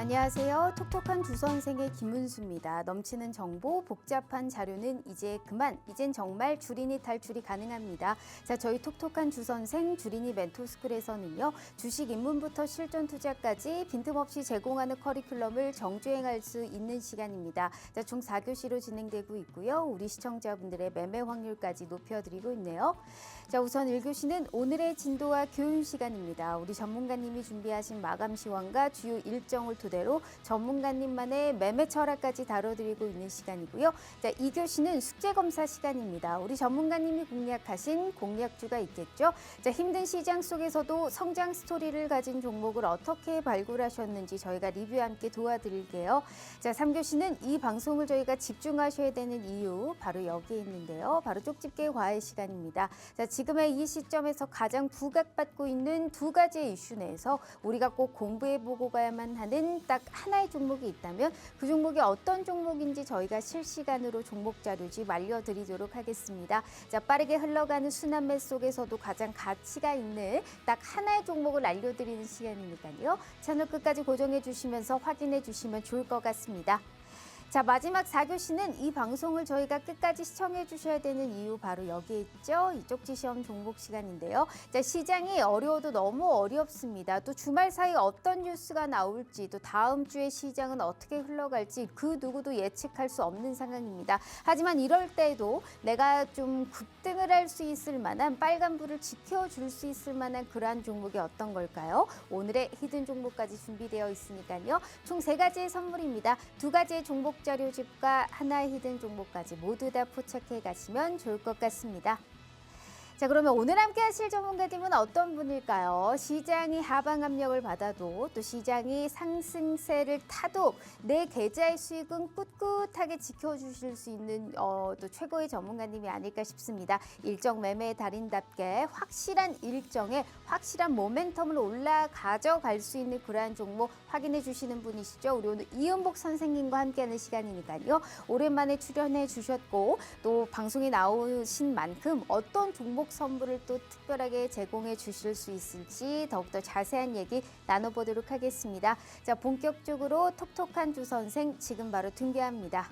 안녕하세요. 톡톡한 주 선생의 김은수입니다. 넘치는 정보, 복잡한 자료는 이제 그만, 이젠 정말 줄이니 탈출이 가능합니다. 자, 저희 톡톡한 주 선생 줄이니 멘토스쿨에서는요, 주식 입문부터 실전 투자까지 빈틈없이 제공하는 커리큘럼을 정주행할 수 있는 시간입니다. 자, 총 4교시로 진행되고 있고요. 우리 시청자분들의 매매 확률까지 높여드리고 있네요. 자, 우선 1교시는 오늘의 진도와 교훈 시간입니다. 우리 전문가님이 준비하신 마감 시황과 주요 일정을 토대로 전문가님만의 매매 철학까지 다뤄드리고 있는 시간이고요. 자, 2교시는 숙제검사 시간입니다. 우리 전문가님이 공략하신 공략주가 있겠죠. 자, 힘든 시장 속에서도 성장 스토리를 가진 종목을 어떻게 발굴하셨는지 저희가 리뷰와 함께 도와드릴게요. 자, 3교시는 이 방송을 저희가 집중하셔야 되는 이유 바로 여기에 있는데요. 바로 쪽집게 과외 시간입니다. 자, 지금의 이 시점에서 가장 부각받고 있는 두 가지의 이슈 내에서 우리가 꼭 공부해보고 가야만 하는 딱 하나의 종목이 있다면 그 종목이 어떤 종목인지 저희가 실시간으로 종목 자료집 알려드리도록 하겠습니다. 자, 빠르게 흘러가는 순환매 속에서도 가장 가치가 있는 딱 하나의 종목을 알려드리는 시간이니까요. 채널 끝까지 고정해 주시면서 확인해 주시면 좋을 것 같습니다. 자, 마지막 4교시는 이 방송을 저희가 끝까지 시청해 주셔야 되는 이유 바로 여기에 있죠. 이 쪽지시험 종목 시간인데요. 자, 시장이 어려워도 너무 어렵습니다. 또 주말 사이 어떤 뉴스가 나올지, 또 다음 주에 시장은 어떻게 흘러갈지 그 누구도 예측할 수 없는 상황입니다. 하지만 이럴 때도 내가 좀 급등을 할 수 있을 만한 빨간불을 지켜줄 수 있을 만한 그러한 종목이 어떤 걸까요? 오늘의 히든 종목까지 준비되어 있으니까요. 총 3가지의 선물입니다. 2가지의 종목 자료집과 하나의 히든 종목까지 모두 다 포착해 가시면 좋을 것 같습니다. 자, 그러면 오늘 함께 하실 전문가님은 어떤 분일까요? 시장이 하방 압력을 받아도 또 시장이 상승세를 타도 내 계좌의 수익은 꿋꿋하게 지켜주실 수 있는 또 최고의 전문가님이 아닐까 싶습니다. 일정 매매의 달인답게 확실한 일정에 확실한 모멘텀을 올라가져갈 수 있는 그러한 종목 확인해 주시는 분이시죠. 우리 오늘 이은복 선생님과 함께하는 시간이니까요. 오랜만에 출연해 주셨고 또 방송에 나오신 만큼 어떤 종목 선물을 또 특별하게 제공해 주실 수 있을지 더욱더 자세한 얘기 나눠보도록 하겠습니다. 자, 본격적으로 톡톡한 주 선생 지금 바로 등교합니다.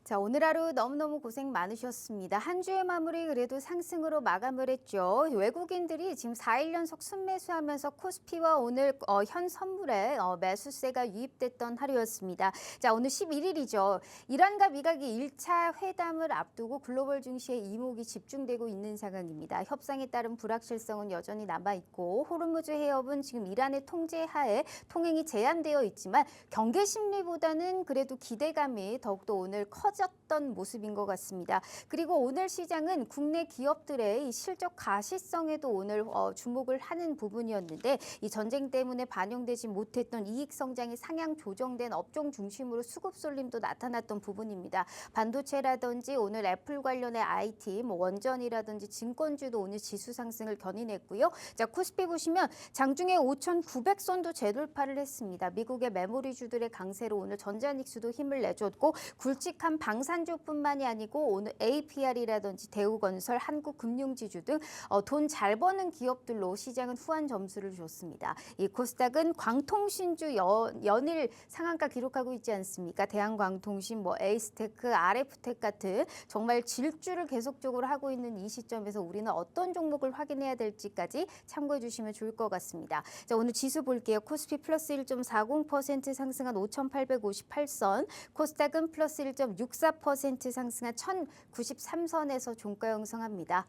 자, 오늘 하루 너무너무 고생 많으셨습니다. 한 주의 마무리 그래도 상승으로 마감을 했죠. 외국인들이 지금 4일 연속 순매수하면서 코스피와 오늘 현 선물에 매수세가 유입됐던 하루였습니다. 자, 오늘 11일이죠. 이란과 미국이 1차 회담을 앞두고 글로벌 증시에 이목이 집중되고 있는 상황입니다. 협상에 따른 불확실성은 여전히 남아있고 호르무즈 해협은 지금 이란의 통제 하에 통행이 제한되어 있지만 경계 심리보다는 그래도 기대감이 더욱더 오늘 커졌던 모습인 것 같습니다. 그리고 오늘 시장은 국내 기업들의 이 실적 가시성에도 오늘 주목을 하는 부분이었는데 이 전쟁 때문에 반영되지 못했던 이익 성장이 상향 조정된 업종 중심으로 수급 쏠림도 나타났던 부분입니다. 반도체라든지 오늘 애플 관련의 IT, 원전이라든지 증권주도 오늘 지수 상승을 견인했고요. 자, 코스피 보시면 장중에 5,900선도 재돌파를 했습니다. 미국의 메모리주들의 강세로 오늘 전자닉스도 힘을 내줬고 굵직한 방산주뿐만이 아니고 오늘 APR이라든지 대우건설, 한국금융지주 등 돈 잘 버는 기업들로 시장은 후한 점수를 줬습니다. 이 코스닥은 광통신주 연일 상한가 기록하고 있지 않습니까? 대한광통신, 에이스테크, RF텍 같은 정말 질주를 계속적으로 하고 있는 이 시점에서 우리는 어떤 종목을 확인해야 될지까지 참고해 주시면 좋을 것 같습니다. 자, 오늘 지수 볼게요. 코스피 플러스 1.40% 상승한 5,858선, 코스닥은 플러스 1.64% 상승한 1,093선에서 종가 형성합니다.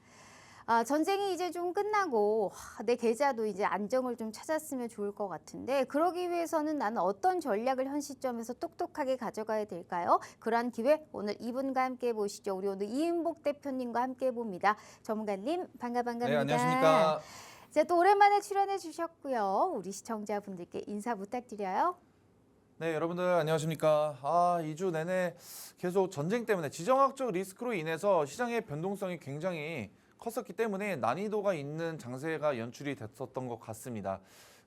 전쟁이 이제 좀 끝나고 내 계좌도 이제 안정을 좀 찾았으면 좋을 것 같은데 그러기 위해서는 나는 어떤 전략을 현 시점에서 똑똑하게 가져가야 될까요? 그러한 기회 오늘 이분과 함께 보시죠. 우리 오늘 이은복 대표님과 함께 봅니다. 전문가님 반갑습니다. 네, 안녕하십니까. 자, 또 오랜만에 출연해 주셨고요. 우리 시청자분들께 인사 부탁드려요. 네, 여러분들 안녕하십니까. 2주 내내 계속 전쟁 때문에 지정학적 리스크로 인해서 시장의 변동성이 굉장히 컸었기 때문에 난이도가 있는 장세가 연출이 됐었던 것 같습니다.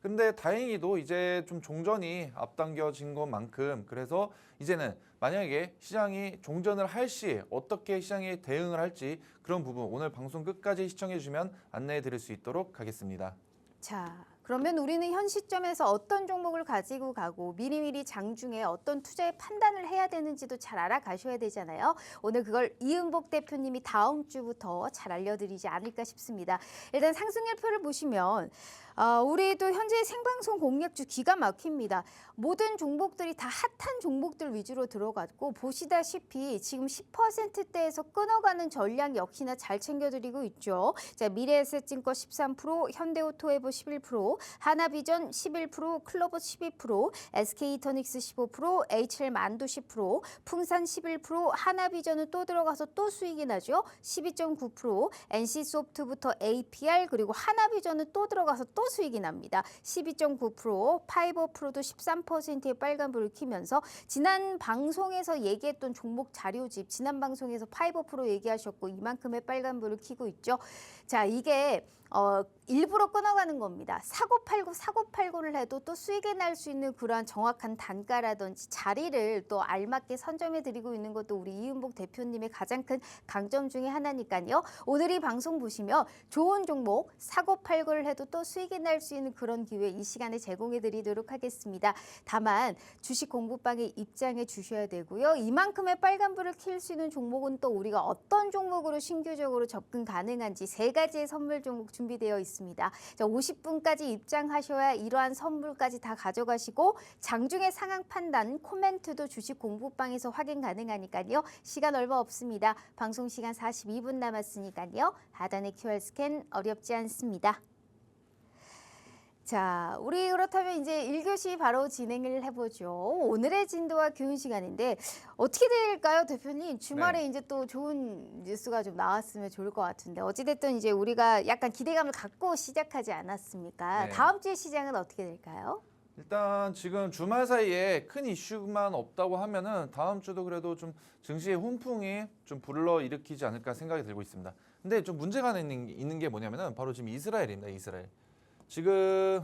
근데 다행히도 이제 좀 종전이 앞당겨진 것만큼 그래서 이제는 만약에 시장이 종전을 할 시 어떻게 시장에 대응을 할지 그런 부분 오늘 방송 끝까지 시청해 주시면 안내해 드릴 수 있도록 하겠습니다. 자, 그러면 우리는 현 시점에서 어떤 종목을 가지고 가고 미리미리 장중에 어떤 투자의 판단을 해야 되는지도 잘 알아가셔야 되잖아요. 오늘 그걸 이은복 대표님이 다음 주부터 잘 알려드리지 않을까 싶습니다. 일단 상승률표를 보시면 우리도 현재 생방송 공략주 기가 막힙니다. 모든 종목들이 다 핫한 종목들 위주로 들어갔고 보시다시피 지금 10%대에서 끊어가는 전략 역시나 잘 챙겨드리고 있죠. 자, 미래에셋증권 13%, 현대오토에버 11%, 하나비전 11%, 클로버 12%, SK이터닉스 15%, HL만두 10%, 풍산 11%, 하나비전은 또 들어가서 또 수익이 나죠. 12.9%, NC소프트부터 APR 그리고 하나비전은 또 들어가서 또 수익이 납니다. 12.9%, 파이버프로도 13%의 빨간불을 켜면서 지난 방송에서 얘기했던 종목 자료집 지난 방송에서 파이버프로 얘기하셨고 이만큼의 빨간불을 켜고 있죠. 자, 이게 일부러 끊어가는 겁니다. 사고팔고를 해도 또 수익이 날 수 있는 그러한 정확한 단가라든지 자리를 또 알맞게 선점해 드리고 있는 것도 우리 이은복 대표님의 가장 큰 강점 중에 하나니까요. 오늘 이 방송 보시면 좋은 종목 사고팔고를 해도 또 수익이 날 수 있는 그런 기회 이 시간에 제공해 드리도록 하겠습니다. 다만 주식 공부방에 입장해 주셔야 되고요. 이만큼의 빨간불을 킬 수 있는 종목은 또 우리가 어떤 종목으로 신규적으로 접근 가능한지 세 가지의 선물 종목 준비되어 있습니다. 자, 50분까지 입장하셔야 이러한 선물까지 다 가져가시고 장중의 상황 판단 코멘트도 주식 공부방에서 확인 가능하니까요. 시간 얼마 없습니다. 방송 시간 42분 남았으니까요. 하단의 QR 스캔 어렵지 않습니다. 자, 우리 그렇다면 이제 1교시 바로 진행을 해보죠. 오늘의 진도와 교훈 시간인데 어떻게 될까요, 대표님? 주말에 이제 또 좋은 뉴스가 좀 나왔으면 좋을 것 같은데 어찌됐든 이제 우리가 약간 기대감을 갖고 시작하지 않았습니까? 네. 다음 주의 시장은 어떻게 될까요? 일단 지금 주말 사이에 큰 이슈만 없다고 하면은 다음 주도 그래도 좀 증시의 훈풍이 좀 불러일으키지 않을까 생각이 들고 있습니다. 근데 좀 문제가 있는 게 뭐냐면은 바로 지금 이스라엘입니다. 이스라엘. 지금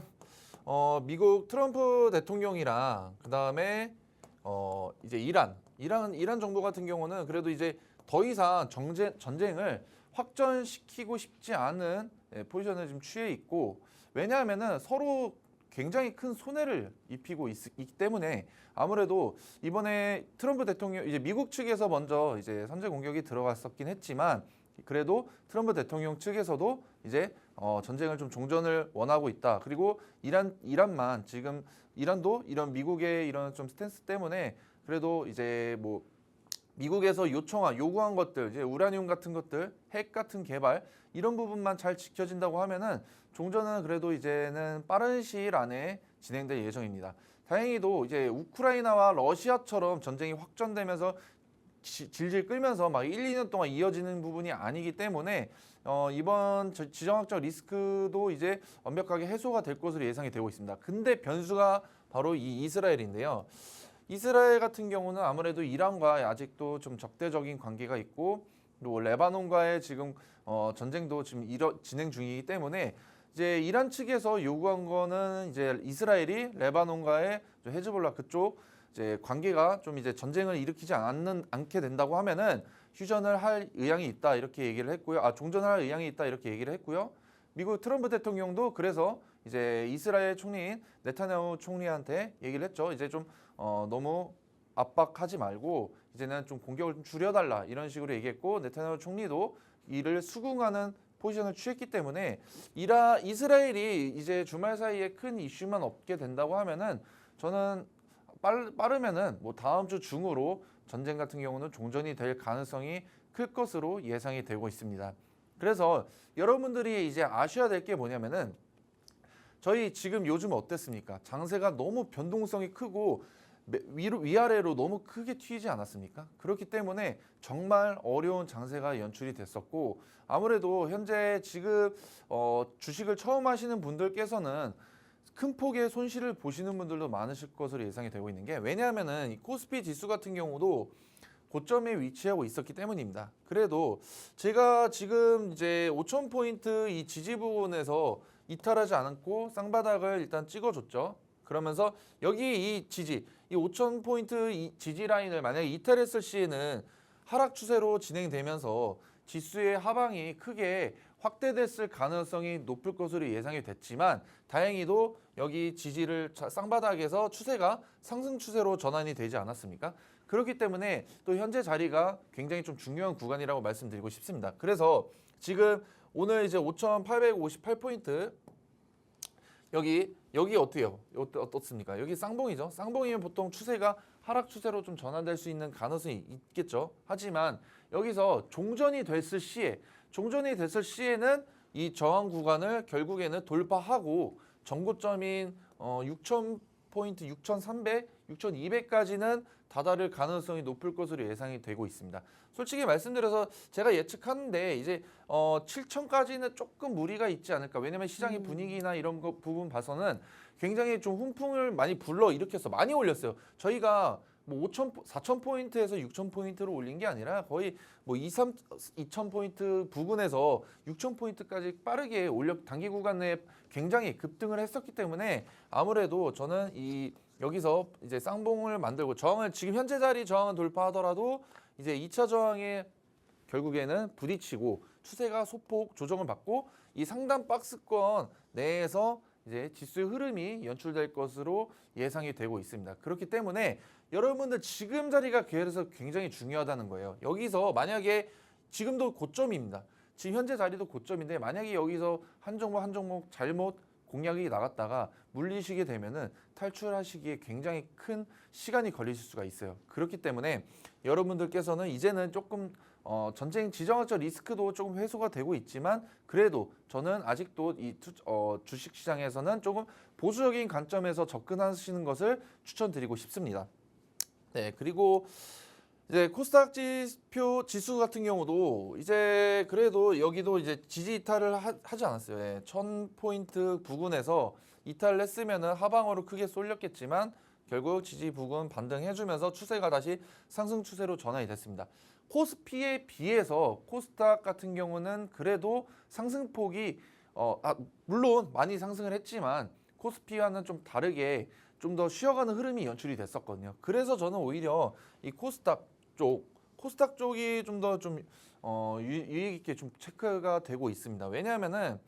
미국 트럼프 대통령이랑 그다음에 이제 이란 정부 같은 경우는 그래도 이제 더 이상 전쟁을 확전시키고 싶지 않은 포지션을 지금 취해 있고 왜냐하면은 서로 굉장히 큰 손해를 입히고 있기 때문에 아무래도 이번에 트럼프 대통령 이제 미국 측에서 먼저 이제 선제 공격이 들어갔었긴 했지만 그래도 트럼프 대통령 측에서도 이제 전쟁을 좀 종전을 원하고 있다. 그리고 이란만 지금 이란도 이런 미국의 이런 좀 스탠스 때문에 그래도 이제 뭐 미국에서 요구한 것들, 이제 우라늄 같은 것들, 핵 같은 개발 이런 부분만 잘 지켜진다고 하면은 종전은 그래도 이제는 빠른 시일 안에 진행될 예정입니다. 다행히도 이제 우크라이나와 러시아처럼 전쟁이 확전되면서 질질 끌면서 막 1, 2년 동안 이어지는 부분이 아니기 때문에 이번 지정학적 리스크도 이제 완벽하게 해소가 될 것으로 예상이 되고 있습니다. 근데 변수가 바로 이 이스라엘인데요. 이스라엘 같은 경우는 아무래도 이란과 아직도 좀 적대적인 관계가 있고 또 레바논과의 지금 전쟁도 지금 진행 중이기 때문에 이제 이란 측에서 요구한 거는 이제 이스라엘이 레바논과의 헤즈볼라 그쪽 이제 관계가 좀 이제 전쟁을 일으키지 않게 된다고 하면은 휴전을 할 의향이 있다 이렇게 얘기를 했고요. 종전할 의향이 있다 이렇게 얘기를 했고요. 미국 트럼프 대통령도 그래서 이제 이스라엘 총리인 네타냐후 총리한테 얘기를 했죠. 이제 좀 너무 압박하지 말고 이제는 좀 공격을 좀 줄여달라 이런 식으로 얘기했고 네타냐후 총리도 이를 수긍하는 포지션을 취했기 때문에 이스라엘이 이제 주말 사이에 큰 이슈만 없게 된다고 하면은 저는 빠르면은 뭐 다음 주 중으로 전쟁 같은 경우는 종전이 될 가능성이 클 것으로 예상이 되고 있습니다. 그래서 여러분들이 이제 아셔야 될 게 뭐냐면은 저희 지금 요즘 어땠습니까? 장세가 너무 변동성이 크고 위아래로 너무 크게 튀지 않았습니까? 그렇기 때문에 정말 어려운 장세가 연출이 됐었고 아무래도 현재 지금 주식을 처음 하시는 분들께서는 큰 폭의 손실을 보시는 분들도 많으실 것으로 예상이 되고 있는 게 왜냐하면은 이 코스피 지수 같은 경우도 고점에 위치하고 있었기 때문입니다. 그래도 제가 지금 이제 5,000포인트 이 지지 부분에서 이탈하지 않고 쌍바닥을 일단 찍어줬죠. 그러면서 여기 이 지지, 이 5,000포인트 이 지지 라인을 만약에 이탈했을 시에는 하락 추세로 진행되면서 지수의 하방이 크게 확대됐을 가능성이 높을 것으로 예상이 됐지만 다행히도 여기 지지를 쌍바닥에서 추세가 상승 추세로 전환이 되지 않았습니까? 그렇기 때문에 또 현재 자리가 굉장히 좀 중요한 구간이라고 말씀드리고 싶습니다. 그래서 지금 오늘 이제 5,858포인트 여기 어때요? 어떻습니까? 여기 쌍봉이죠. 쌍봉이면 보통 추세가 하락 추세로 좀 전환될 수 있는 가능성이 있겠죠. 하지만 여기서 종전이 됐을 시에는 이 저항 구간을 결국에는 돌파하고 정고점인 6,000포인트, 6,300, 6,200까지는 다다를 가능성이 높을 것으로 예상이 되고 있습니다. 솔직히 말씀드려서 제가 예측하는데 이제 7,000까지는 조금 무리가 있지 않을까. 왜냐면 시장의 분위기나 이런 거 부분 봐서는 굉장히 좀 훈풍을 많이 불러일으켰어. 많이 올렸어요. 저희가 뭐 4,000포인트에서 6,000포인트로 올린 게 아니라 거의 뭐 2,000포인트 부근에서 6,000포인트까지 빠르게 단기 구간 내에 굉장히 급등을 했었기 때문에 아무래도 저는 여기서 이제 쌍봉을 만들고 지금 현재 자리 저항을 돌파하더라도 이제 2차 저항에 결국에는 부딪히고 추세가 소폭 조정을 받고 이 상단 박스권 내에서 이제 지수의 흐름이 연출될 것으로 예상이 되고 있습니다. 그렇기 때문에 여러분들 지금 자리가 그래서 굉장히 중요하다는 거예요. 여기서 만약에 지금도 고점입니다. 지금 현재 자리도 고점인데 만약에 여기서 한 종목 잘못 공략이 나갔다가 물리시게 되면은 탈출하시기에 굉장히 큰 시간이 걸리실 수가 있어요. 그렇기 때문에 여러분들께서는 이제는 조금 전쟁 지정학적 리스크도 조금 해소가 되고 있지만 그래도 저는 아직도 이 주식 시장에서는 조금 보수적인 관점에서 접근하시는 것을 추천드리고 싶습니다. 네, 그리고 이제 코스닥 지수 같은 경우도 이제 그래도 여기도 이제 지지 이탈을 하지 않았어요. 예, 1,000포인트 부근에서 이탈을 했으면은 하방으로 크게 쏠렸겠지만 결국 지지 부근 반등해주면서 추세가 다시 상승 추세로 전환이 됐습니다. 코스피에 비해서 코스닥 같은 경우는 그래도 상승폭이 물론 많이 상승을 했지만 코스피와는 좀 다르게 좀 더 쉬어가는 흐름이 연출이 됐었거든요. 그래서 저는 오히려 이 코스닥 쪽이 좀 더 유익 있게 좀 체크가 되고 있습니다. 왜냐하면은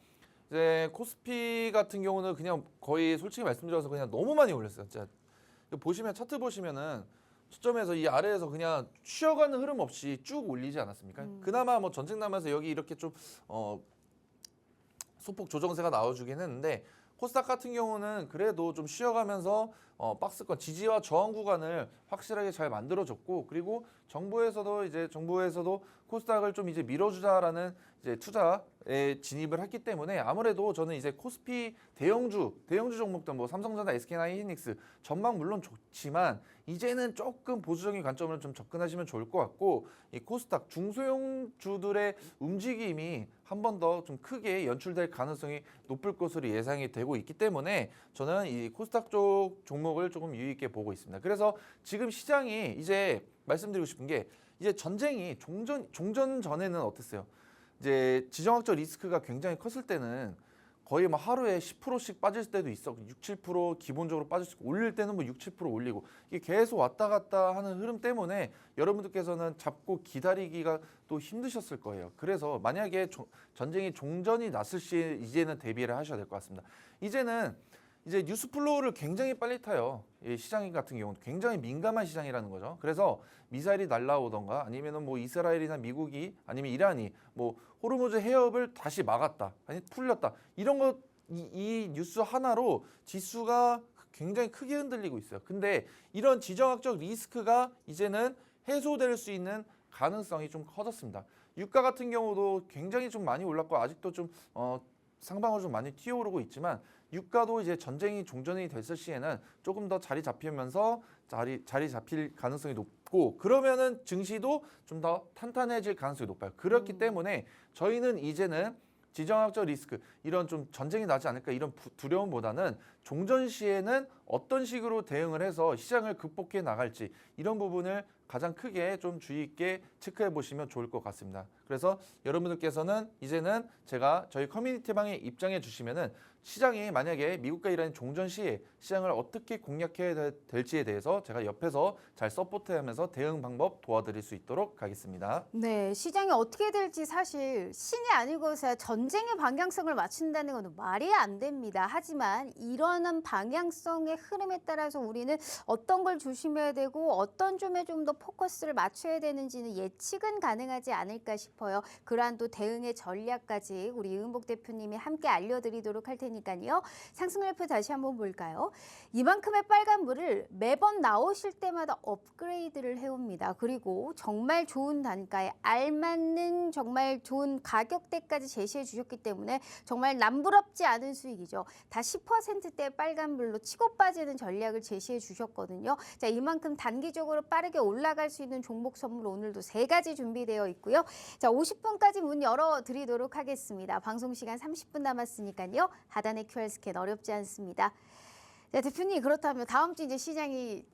이제 코스피 같은 경우는 그냥 거의 솔직히 말씀드려서 그냥 너무 많이 올렸어요. 진짜 보시면 차트 보시면은 초점에서 이 아래에서 그냥 쉬어가는 흐름 없이 쭉 올리지 않았습니까? 그나마 뭐 전쟁 나면서 여기 이렇게 좀 소폭 조정세가 나와주긴 했는데 코스닥 같은 경우는 그래도 좀 쉬어가면서 박스권 지지와 저항 구간을 확실하게 잘 만들어줬고, 그리고 정부에서도 코스닥을 좀 이제 밀어주자라는 이제 투자에 진입을 했기 때문에 아무래도 저는 이제 코스피 대형주 종목들 뭐 삼성전자, SK하이닉스 전망 물론 좋지만 이제는 조금 보수적인 관점으로 좀 접근하시면 좋을 것 같고, 이 코스닥 중소형주들의 움직임이 한 번 더 좀 크게 연출될 가능성이 높을 것으로 예상이 되고 있기 때문에 저는 이 코스닥 쪽 종목을 조금 유의 있게 보고 있습니다. 그래서 지금 시장이 이제 말씀드리고 싶은 게 이제 전쟁이 종전 전에는 어땠어요? 이제 지정학적 리스크가 굉장히 컸을 때는 거의 뭐 하루에 10%씩 빠질 때도 있어. 6, 7% 기본적으로 빠질 수 있고, 올릴 때는 뭐 6, 7% 올리고, 이게 계속 왔다 갔다 하는 흐름 때문에 여러분들께서는 잡고 기다리기가 또 힘드셨을 거예요. 그래서 만약에 전쟁이 종전이 났을 시에 이제는 대비를 하셔야 될 것 같습니다. 이제는 이제 뉴스 플로우를 굉장히 빨리 타요. 이 시장 같은 경우는 굉장히 민감한 시장이라는 거죠. 그래서 미사일이 날라오던가 아니면은 뭐 이스라엘이나 미국이 아니면 이란이 뭐 호르무즈 해협을 다시 막았다, 아니 풀렸다, 이런 거 이 뉴스 하나로 지수가 굉장히 크게 흔들리고 있어요. 근데 이런 지정학적 리스크가 이제는 해소될 수 있는 가능성이 좀 커졌습니다. 유가 같은 경우도 굉장히 좀 많이 올랐고 아직도 좀 상방으로 좀 많이 튀어오르고 있지만, 유가도 이제 전쟁이 종전이 됐을 시에는 조금 더 자리 잡히면서 자리 잡힐 가능성이 높고, 그러면은 증시도 좀 더 탄탄해질 가능성이 높아요. 그렇기 때문에 저희는 이제는 지정학적 리스크, 이런 좀 전쟁이 나지 않을까 이런 두려움보다는 종전 시에는 어떤 식으로 대응을 해서 시장을 극복해 나갈지, 이런 부분을 가장 크게 좀 주의 있게 체크해 보시면 좋을 것 같습니다. 그래서 여러분들께서는 이제는 제가 저희 커뮤니티방에 입장해 주시면은 시장이 만약에 미국과 이란이 종전 시에 시장을 어떻게 공략해야 될지에 대해서 제가 옆에서 잘 서포트하면서 대응 방법 도와드릴 수 있도록 하겠습니다. 네, 시장이 어떻게 될지 사실 신이 아니고서야 전쟁의 방향성을 맞춘다는 건 말이 안 됩니다. 하지만 이러한 방향성의 흐름에 따라서 우리는 어떤 걸 조심해야 되고 어떤 점에 좀 더 포커스를 맞춰야 되는지는 예측은 가능하지 않을까 싶어요. 그러한 또 대응의 전략까지 우리 이은복 대표님이 함께 알려드리도록 할 테니까요. 상승률표 다시 한번 볼까요? 이만큼의 빨간불을 매번 나오실 때마다 업그레이드를 해옵니다. 그리고 정말 좋은 단가에 알맞는 정말 좋은 가격대까지 제시해 주셨기 때문에 정말 남부럽지 않은 수익이죠. 다 10%대 빨간불로 치고 빠지는 전략을 제시해 주셨거든요. 자, 이만큼 단기적으로 빠르게 올라갈 수 있는 종목 선물 오늘도 3가지 준비되어 있고요. 자, 50분까지 문 열어드리도록 하겠습니다. 방송 시간 30분 남았으니까요. 하단의 QR 스캔 어렵지 않습니다. 네, 대표님, 그렇다면 다음 주 이제 시장이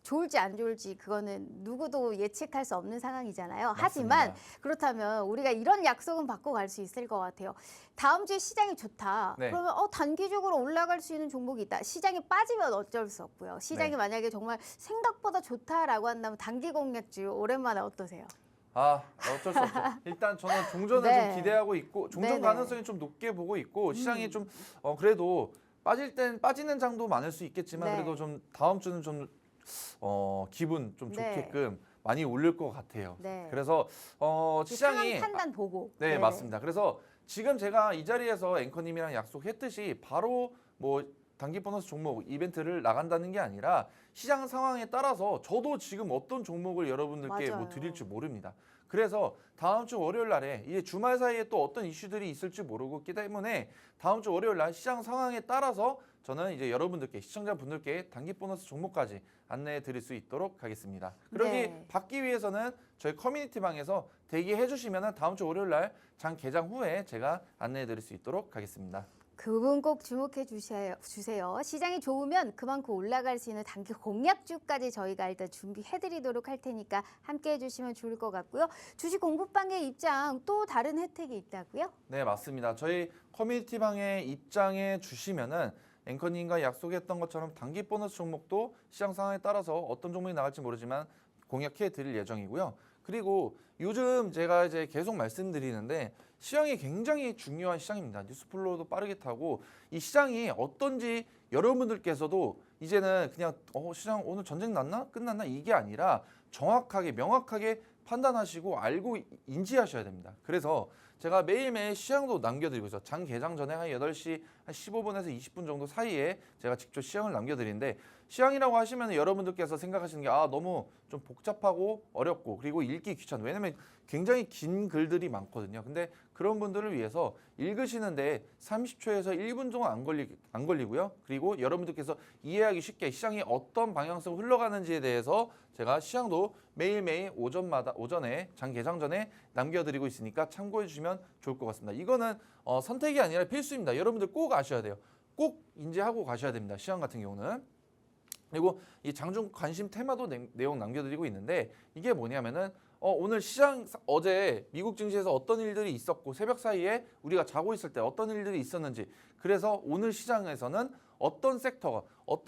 좋을지 안 좋을지 그거는 누구도 예측할 수 없는 상황이잖아요. 맞습니다. 하지만 그렇다면 우리가 이런 약속은 받고 갈 수 있을 것 같아요. 다음 주에 시장이 좋다. 그러면 단기적으로 올라갈 수 있는 종목이 있다. 시장이 빠지면 어쩔 수 없고요. 시장이 만약에 정말 생각보다 좋다라고 한다면 단기 공략주 오랜만에 어떠세요? 어쩔 수 없죠. 일단 저는 종전을 좀 기대하고 있고 종전 가능성이 좀 높게 보고 있고, 시장이 좀 그래도 빠지는 장도 많을 수 있겠지만 그래도 좀 다음 주는 좀 기분 좀 좋게끔 많이 올릴 것 같아요. 그래서 시장이 상황 판단 보고. 맞습니다. 그래서 지금 제가 이 자리에서 앵커님이랑 약속했듯이 바로 뭐 단기 보너스 종목 이벤트를 나간다는 게 아니라 시장 상황에 따라서 저도 지금 어떤 종목을 여러분들께 뭐 드릴지 모릅니다. 그래서 다음 주 월요일 날에 이제 주말 사이에 또 어떤 이슈들이 있을지 모르기 때문에 다음 주 월요일 날 시장 상황에 따라서 저는 이제 여러분들께, 시청자분들께 단기 보너스 종목까지 안내해 드릴 수 있도록 하겠습니다. 그러기 받기 위해서는 저희 커뮤니티 방에서 대기해 주시면 다음 주 월요일 날 장 개장 후에 제가 안내해 드릴 수 있도록 하겠습니다. 그분 꼭 주목해 주세요. 시장이 좋으면 그만큼 올라갈 수 있는 단기 공략주까지 저희가 일단 준비해드리도록 할 테니까 함께해 주시면 좋을 것 같고요. 주식 공부방의 입장 또 다른 혜택이 있다고요? 네, 맞습니다. 저희 커뮤니티 방에 입장해 주시면은 앵커님과 약속했던 것처럼 단기 보너스 종목도 시장 상황에 따라서 어떤 종목이 나갈지 모르지만 공략해 드릴 예정이고요. 그리고 요즘 제가 이제 계속 말씀드리는데 시장이 굉장히 중요한 시장입니다. 뉴스플로우도 빠르게 타고 이 시장이 어떤지 여러분들께서도 이제는 그냥 시장 오늘 전쟁 났나? 끝났나? 이게 아니라 정확하게 명확하게 판단하시고 알고 인지하셔야 됩니다. 그래서 제가 매일매일 시향도 남겨드리고 있어요. 장 개장 전에 한 8시 한 15분에서 20분 정도 사이에 제가 직접 시향을 남겨드리는데 시향이라고 하시면 여러분들께서 생각하시는 게 너무 좀 복잡하고 어렵고 그리고 읽기 귀찮아. 왜냐면 굉장히 긴 글들이 많거든요. 근데 그런 분들을 위해서 읽으시는데 30초에서 1분 정도 안 걸리고요. 그리고 여러분들께서 이해하기 쉽게 시장이 어떤 방향성으로 흘러가는지에 대해서 제가 시향도 매일매일 오전에 장 개장 전에 남겨드리고 있으니까 참고해 주시면 좋을 것 같습니다. 이거는 선택이 아니라 필수입니다. 여러분들 꼭 아셔야 돼요. 꼭 인지하고 가셔야 됩니다. 시향 같은 경우는. 그리고 이 장중 관심 테마도 내용 남겨드리고 있는데 이게 뭐냐면은 오늘 시장 어제 미국 증시에서 어떤 일들이 있었고 새벽 사이에 우리가 자고 있을 때 어떤 일들이 있었는지 그래서 오늘 시장에서는 어떤 섹터가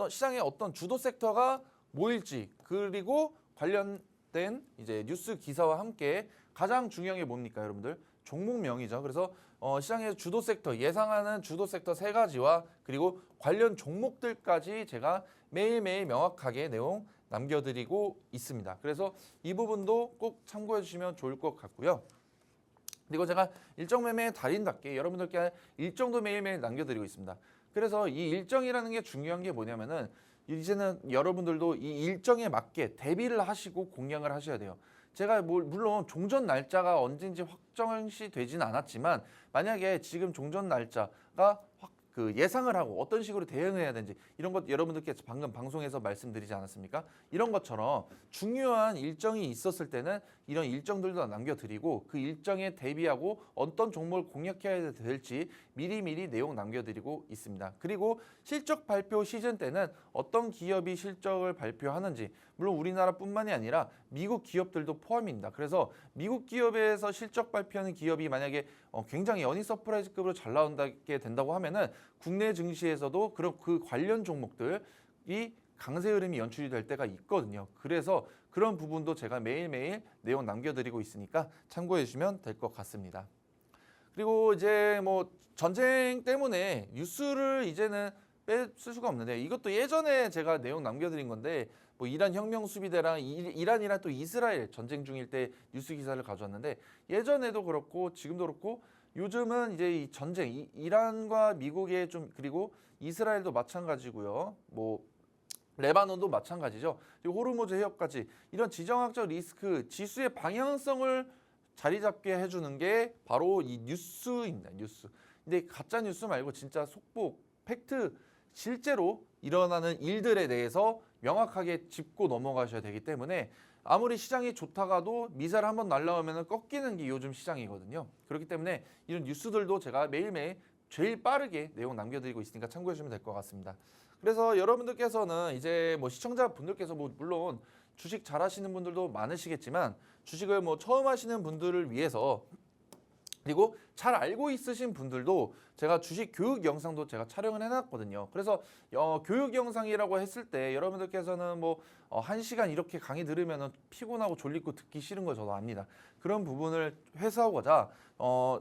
시장의 어떤 주도 섹터가 뭐일지 그리고 관련된 이제 뉴스 기사와 함께 가장 중요한 게 뭡니까 여러분들? 종목명이죠. 그래서 시장의 주도 섹터 예상하는 주도 섹터 3가지와 그리고 관련 종목들까지 제가 매일매일 명확하게 내용 남겨드리고 있습니다. 그래서 이 부분도 꼭 참고해 주시면 좋을 것 같고요. 그리고 제가 일정매매 달인답게 여러분들께 일정도 매일매일 남겨드리고 있습니다. 그래서 이 일정이라는 게 중요한 게 뭐냐면은 이제는 여러분들도 이 일정에 맞게 대비를 하시고 공략을 하셔야 돼요. 제가 물론 종전 날짜가 언제인지 확정시 되지는 않았지만 만약에 지금 종전 날짜가 예상을 하고 어떤 식으로 대응해야 되는지 이런 것 여러분들께 방금 방송에서 말씀드리지 않았습니까? 이런 것처럼 중요한 일정이 있었을 때는 이런 일정들도 남겨드리고 그 일정에 대비하고 어떤 종목을 공략해야 될지 미리미리 내용 남겨드리고 있습니다. 그리고 실적 발표 시즌 때는 어떤 기업이 실적을 발표하는지 물론 우리나라뿐만이 아니라 미국 기업들도 포함입니다. 그래서 미국 기업에서 실적 발표하는 기업이 만약에 굉장히 어닝 서프라이즈급으로 잘 나온다게 된다고 하면은 국내 증시에서도 그런 그 관련 종목들이 강세 흐름이 연출이 될 때가 있거든요. 그래서 그런 부분도 제가 매일매일 내용 남겨드리고 있으니까 참고해 주시면 될 것 같습니다. 그리고 이제 뭐 전쟁 때문에 뉴스를 이제는 뺄 수가 없는데 이것도 예전에 제가 내용 남겨드린 건데 뭐 이란 혁명 수비대랑 이란이랑 또 이스라엘 전쟁 중일 때 뉴스 기사를 가져왔는데 예전에도 그렇고 지금도 그렇고 요즘은 이제 이 전쟁 이란과 미국의 좀 그리고 이스라엘도 마찬가지고요. 뭐 레바논도 마찬가지죠. 그리고 호르무즈 해협까지 이런 지정학적 리스크 지수의 방향성을 자리 잡게 해주는 게 바로 이 뉴스입니다. 뉴스. 근데 가짜 뉴스 말고 진짜 속보, 팩트, 실제로 일어나는 일들에 대해서 명확하게 짚고 넘어가셔야 되기 때문에 아무리 시장이 좋다가도 미사일 한번 날라오면 꺾이는 게 요즘 시장이거든요. 그렇기 때문에 이런 뉴스들도 제가 매일매일 제일 빠르게 내용 남겨드리고 있으니까 참고해 주시면 될 것 같습니다. 그래서 여러분들께서는 이제 뭐 시청자분들께서 뭐 물론 주식 잘하시는 분들도 많으시겠지만 주식을 뭐 처음 하시는 분들을 위해서 그리고 잘 알고 있으신 분들도 제가 주식 교육 영상도 제가 촬영을 해놨거든요. 그래서 교육 영상이라고 했을 때 여러분들께서는 뭐 1시간 이렇게 강의 들으면 피곤하고 졸리고 듣기 싫은 거 저도 압니다. 그런 부분을 회수하고자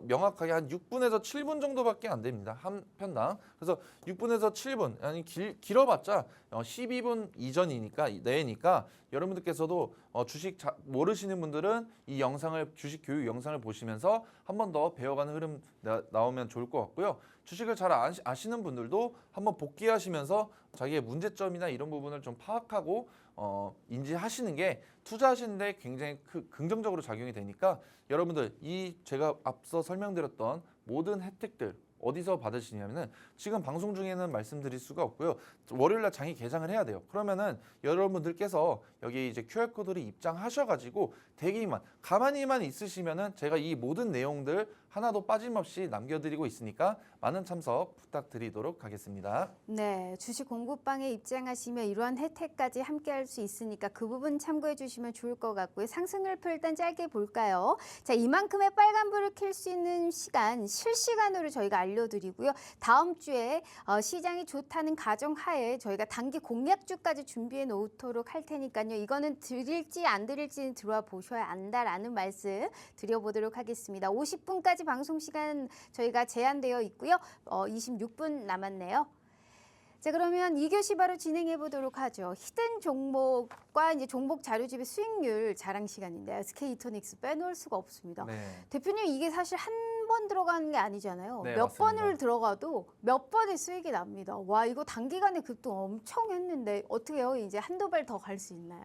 명확하게 한 6분에서 7분 정도밖에 안 됩니다. 한 편당. 그래서 6분에서 7분 아니 길어봤자 12분 이전이니까 내니까 여러분들께서도 주식 모르시는 분들은 이 영상을 주식 교육 영상을 보시면서 한 번 더 배워가는 흐름 나오면 좋을 것 같고요. 주식을 잘 아시는 분들도 한번 복귀하시면서 자기의 문제점이나 이런 부분을 좀 파악하고 인지하시는 게 투자하시는데 굉장히 긍정적으로 작용이 되니까 여러분들 이 제가 앞서 설명드렸던 모든 혜택들 어디서 받으시냐면은 지금 방송 중에는 말씀드릴 수가 없고요. 월요일날 장이 개장을 해야 돼요. 그러면은 여러분들께서 여기 이제 QR코드를 입장하셔가지고 대기만 가만히만 있으시면은 제가 이 모든 내용들 하나도 빠짐없이 남겨드리고 있으니까 많은 참석 부탁드리도록 하겠습니다. 네, 주식 공부방에 입장하시면 이러한 혜택까지 함께 할 수 있으니까 그 부분 참고해 주시면 좋을 것 같고요. 상승률표 일단 짧게 볼까요? 자, 이만큼의 빨간불을 켤 수 있는 시간 실시간으로 저희가 알려드리고요. 다음 주에 시장이 좋다는 가정하에 저희가 단기 공략주까지 준비해 놓도록 할 테니까요. 이거는 드릴지 안 드릴지는 들어와 보셔야 안다라는 말씀 드려보도록 하겠습니다. 50분까지 방송 시간 저희가 제한되어 있고요. 26분 남았네요. 자, 그러면 2교시 바로 진행해 보도록 하죠. 히든 종목과 이제 종목 자료집의 수익률 자랑 시간인데 SK이토닉스 빼놓을 수가 없습니다. 네. 대표님, 이게 사실 한 번 들어가는 게 아니잖아요. 네, 몇 맞습니다. 번을 들어가도 몇 번의 수익이 납니다. 와, 이거 단기간에 급등 엄청 했는데 어떻게 해요? 이제 한두 발 더 갈 수 있나요?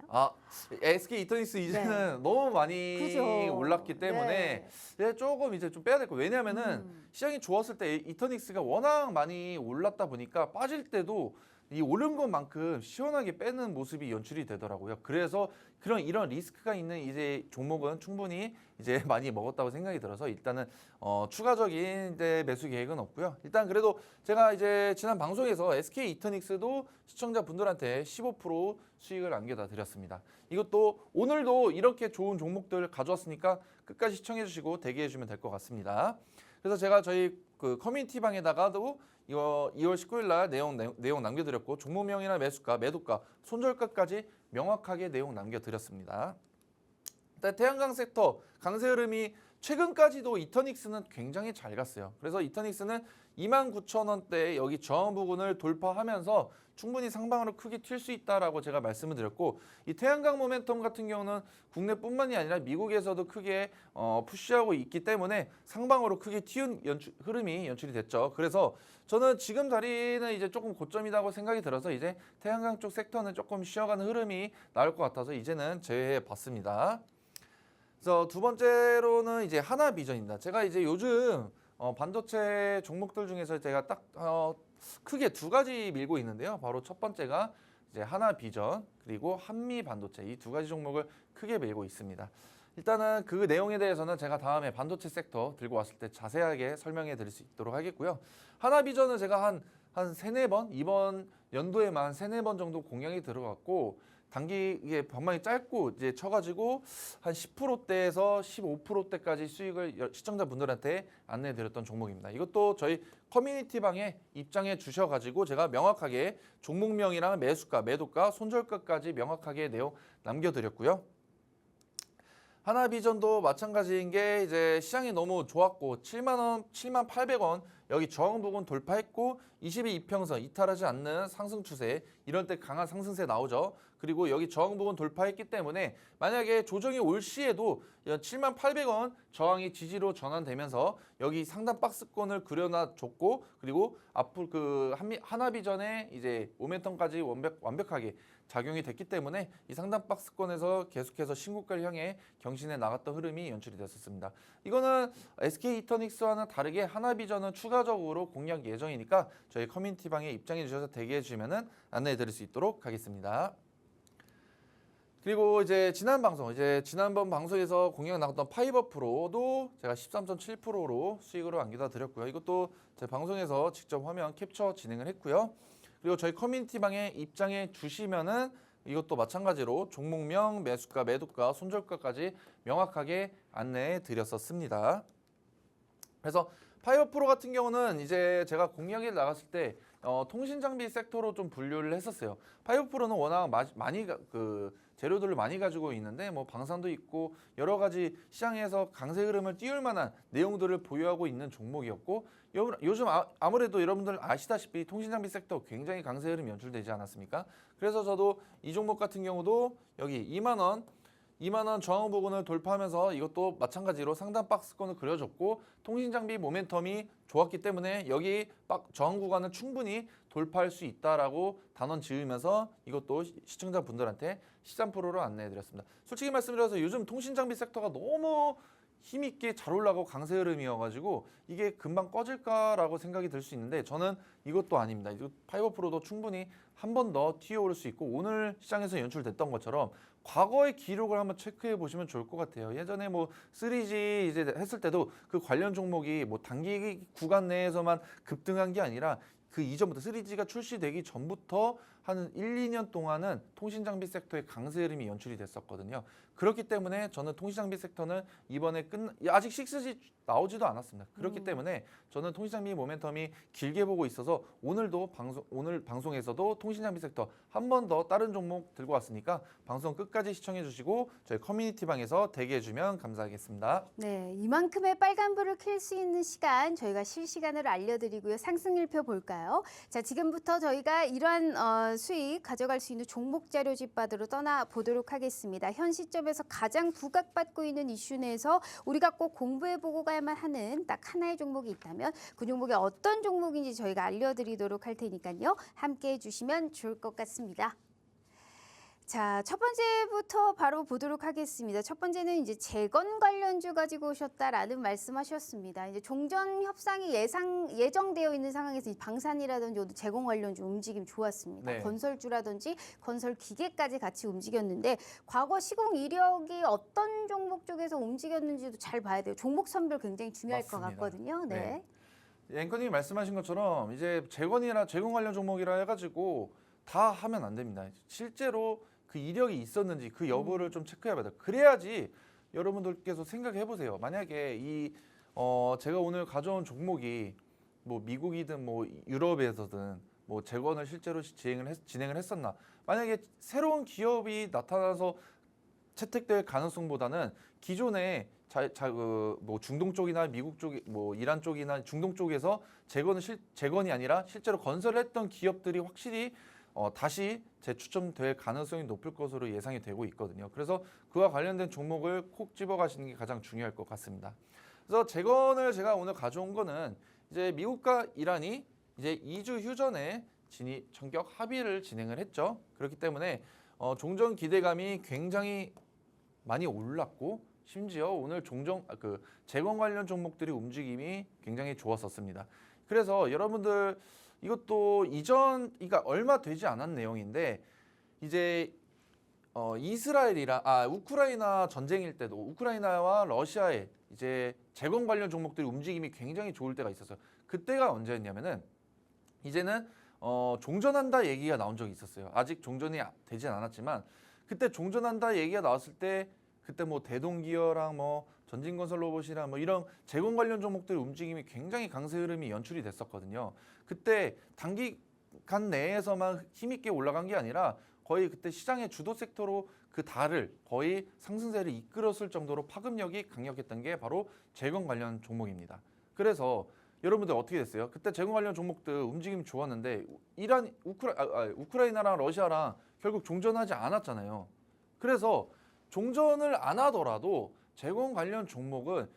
SK 이터닉스 이제는 너무 많이 그죠. 올랐기 때문에 이제 조금 이제 좀 빼야 될 거예요. 왜냐하면은 시장이 좋았을 때 이터닉스가 워낙 많이 올랐다 보니까 빠질 때도 이 오른 것만큼 시원하게 빼는 모습이 연출이 되더라고요. 그래서 이런 리스크가 있는 이제 종목은 충분히 이제 많이 먹었다고 생각이 들어서 일단은 추가적인 이제 매수 계획은 없고요. 일단 그래도 제가 이제 지난 방송에서 SK 이터닉스도 시청자분들한테 15% 수익을 안겨다 드렸습니다. 이것도 오늘도 이렇게 좋은 종목들 가져왔으니까 끝까지 시청해 주시고 대기해 주시면 될 것 같습니다. 그래서 제가 저희 그 커뮤니티 방에다가도 이거 2월 19일 날 내용 남겨드렸고 종목명이나 매수가, 매도가, 손절가까지 명확하게 내용 남겨드렸습니다. 일단 태양광 섹터 강세 흐름이 최근까지도 이터닉스는 굉장히 잘 갔어요. 그래서 이터닉스는 29,000원대 여기 저항 부근을 돌파하면서 충분히 상방으로 크게 튈 수 있다라고 제가 말씀을 드렸고 이 태양광 모멘텀 같은 경우는 국내뿐만이 아니라 미국에서도 크게 푸시하고 있기 때문에 상방으로 크게 튀은 흐름이 연출이 됐죠. 그래서 저는 지금 자리는 이제 조금 고점이라고 생각이 들어서 이제 태양광 쪽 섹터는 조금 쉬어가는 흐름이 나올 것 같아서 이제는 제외해 봤습니다. 그래서 두 번째로는 이제 하나비전입니다. 제가 이제 요즘 반도체 종목들 중에서 제가 딱 크게 두 가지 밀고 있는데요. 바로 첫 번째가 이제 하나비전 그리고 한미반도체 이 두 가지 종목을 크게 밀고 있습니다. 일단은 그 내용에 대해서는 제가 다음에 반도체 섹터 들고 왔을 때 자세하게 설명해 드릴 수 있도록 하겠고요. 하나비전은 제가 한 세네 번 이번 연도에만 세네 번 정도 공략이 들어갔고 단기 이게 방망이 짧고 이제 쳐가지고 한 10%대에서 15%대까지 수익을 시청자분들한테 안내해드렸던 종목입니다. 이것도 저희 커뮤니티 방에 입장해 주셔가지고 제가 명확하게 종목명이랑 매수가, 매도가, 손절가까지 명확하게 내용 남겨드렸고요. 하나비전도 마찬가지인 게 이제 시장이 너무 좋았고 7만 원, 7만 800원 여기 저항 부근 돌파했고 22이평선 이탈하지 않는 상승 추세 이런 때 강한 상승세 나오죠. 그리고 여기 저항 부근 돌파했기 때문에 만약에 조정이 올 시에도 7만 800원 저항이 지지로 전환되면서 여기 상단 박스권을 그려놔 줬고 그리고 앞으로 그 하나비전의 이제 모멘텀까지 완벽하게 작용이 됐기 때문에 이 상단 박스권에서 계속해서 신고가를 향해 경신해 나갔던 흐름이 연출이 됐었습니다. 이거는 SK 이터닉스와는 다르게 하나비전은 추가적으로 공략 예정이니까 저희 커뮤니티 방에 입장해 주셔서 대기해 주시면은 안내해 드릴 수 있도록 하겠습니다. 그리고 이제 지난번 방송에서 공략 나갔던 파이버 프로도 제가 13.7%로 수익으로 안겨다 드렸고요. 이것도 제 방송에서 직접 화면 캡처 진행을 했고요. 그리고 저희 커뮤니티 방에 입장해 주시면은 이것도 마찬가지로 종목명, 매수가, 매도가, 손절가까지 명확하게 안내해 드렸었습니다. 그래서 파이버 프로 같은 경우는 이제 제가 공략에 나갔을 때 통신 장비 섹터로 좀 분류를 했었어요. 파이버 프로는 워낙 많이 재료들을 많이 가지고 있는데 뭐 방산도 있고 여러 가지 시장에서 강세 흐름을 띄울 만한 내용들을 보유하고 있는 종목이었고 요즘 아무래도 여러분들 아시다시피 통신 장비 섹터 굉장히 강세 흐름이 연출되지 않았습니까? 그래서 저도 이 종목 같은 경우도 여기 2만 원 저항 부근을 돌파하면서 이것도 마찬가지로 상단 박스권을 그려줬고 통신 장비 모멘텀이 좋았기 때문에 여기 저항 구간은 충분히 돌파할 수 있다라고 단언 지으면서 이것도 시청자분들한테 13%로 안내해드렸습니다. 솔직히 말씀드려서 요즘 통신 장비 섹터가 너무 힘있게 잘 올라가고 강세 흐름이어가지고 이게 금방 꺼질까라고 생각이 들 수 있는데 저는 이것도 아닙니다. 이거 파이버 프로도 충분히 한 번 더 튀어오를 수 있고 오늘 시장에서 연출됐던 것처럼 과거의 기록을 한번 체크해 보시면 좋을 것 같아요. 예전에 뭐 3G 이제 했을 때도 그 관련 종목이 뭐 단기 구간 내에서만 급등한 게 아니라 그 이전부터 3G가 출시되기 전부터 한 1, 2년 동안은 통신장비 섹터의 강세 흐름이 연출이 됐었거든요. 그렇기 때문에 저는 통신장비 섹터는 이번에 아직 6G 나오지도 않았습니다. 그렇기 때문에 저는 통신장비 모멘텀이 길게 보고 있어서 오늘 방송에서도 통신장비 섹터 한 번 더 다른 종목 들고 왔으니까 방송 끝까지 시청해 주시고 저희 커뮤니티 방에서 대기해 주면 감사하겠습니다. 네, 이만큼의 빨간불을 켤 수 있는 시간 저희가 실시간으로 알려드리고요. 상승일표 볼까요? 자, 지금부터 저희가 이러한 수익 가져갈 수 있는 종목 자료집 받으러 떠나보도록 하겠습니다. 현 시점에서 가장 부각받고 있는 이슈 내에서 우리가 꼭 공부해보고 가야만 하는 딱 하나의 종목이 있다면 그 종목이 어떤 종목인지 저희가 알려드리도록 할 테니까요. 함께해 주시면 좋을 것 같습니다. 자, 첫 번째부터 바로 보도록 하겠습니다. 첫 번째는 이제 재건 관련주 가지고 오셨다라는 말씀하셨습니다. 이제 종전 협상이 예정되어 있는 상황에서 방산이라든지 재건 관련주 움직임 좋았습니다. 네. 건설주라든지 건설 기계까지 같이 움직였는데 과거 시공 이력이 어떤 종목 쪽에서 움직였는지도 잘 봐야 돼요. 종목 선별 굉장히 중요할 맞습니다. 것 같거든요. 네. 앵커님이 말씀하신 것처럼 이제 재건 관련 종목이라 해가지고 다 하면 안 됩니다. 실제로 그 이력이 있었는지 그 여부를 좀 체크해야 돼요. 그래야지 여러분들께서 생각해 보세요. 만약에 제가 오늘 가져온 종목이 뭐 미국이든 뭐 유럽에서든 뭐 재건을 실제로 진행을 했었나? 만약에 새로운 기업이 나타나서 채택될 가능성보다는 기존에 뭐 중동 쪽이나 미국 쪽, 뭐 이란 쪽이나 중동 쪽에서 재건이 아니라 실제로 건설을 했던 기업들이 확실히 다시 재추첨될 가능성이 높을 것으로 예상이 되고 있거든요. 그래서 그와 관련된 종목을 콕 집어가시는 게 가장 중요할 것 같습니다. 그래서 재건을 제가 오늘 가져온 거는 이제 미국과 이란이 이제 2주 휴전에 전격 합의를 진행을 했죠. 그렇기 때문에 종전 기대감이 굉장히 많이 올랐고 심지어 오늘 재건 관련 종목들이 움직임이 굉장히 좋았었습니다. 그래서 여러분들 이것도 그러니까 얼마 되지 않은 내용인데 이제 우크라이나 전쟁일 때도 우크라이나와 러시아의 이제 재건 관련 종목들이 움직임이 굉장히 좋을 때가 있었어요. 그때가 언제였냐면은 이제는 종전한다 얘기가 나온 적이 있었어요. 아직 종전이 되진 않았지만 그때 종전한다 얘기가 나왔을 때 그때 뭐 대동기어랑 뭐 전진건설로봇이랑 뭐 이런 재건 관련 종목들의 움직임이 굉장히 강세 흐름이 연출이 됐었거든요. 그때 단기간 내에서만 힘있게 올라간 게 아니라 거의 그때 시장의 주도 섹터로 그 달을 거의 상승세를 이끌었을 정도로 파급력이 강력했던 게 바로 재건 관련 종목입니다. 그래서 여러분들 어떻게 됐어요? 그때 재건 관련 종목들 움직임이 좋았는데 우크라이나랑 러시아랑 결국 종전하지 않았잖아요. 그래서 종전을 안 하더라도 재건 관련 종목은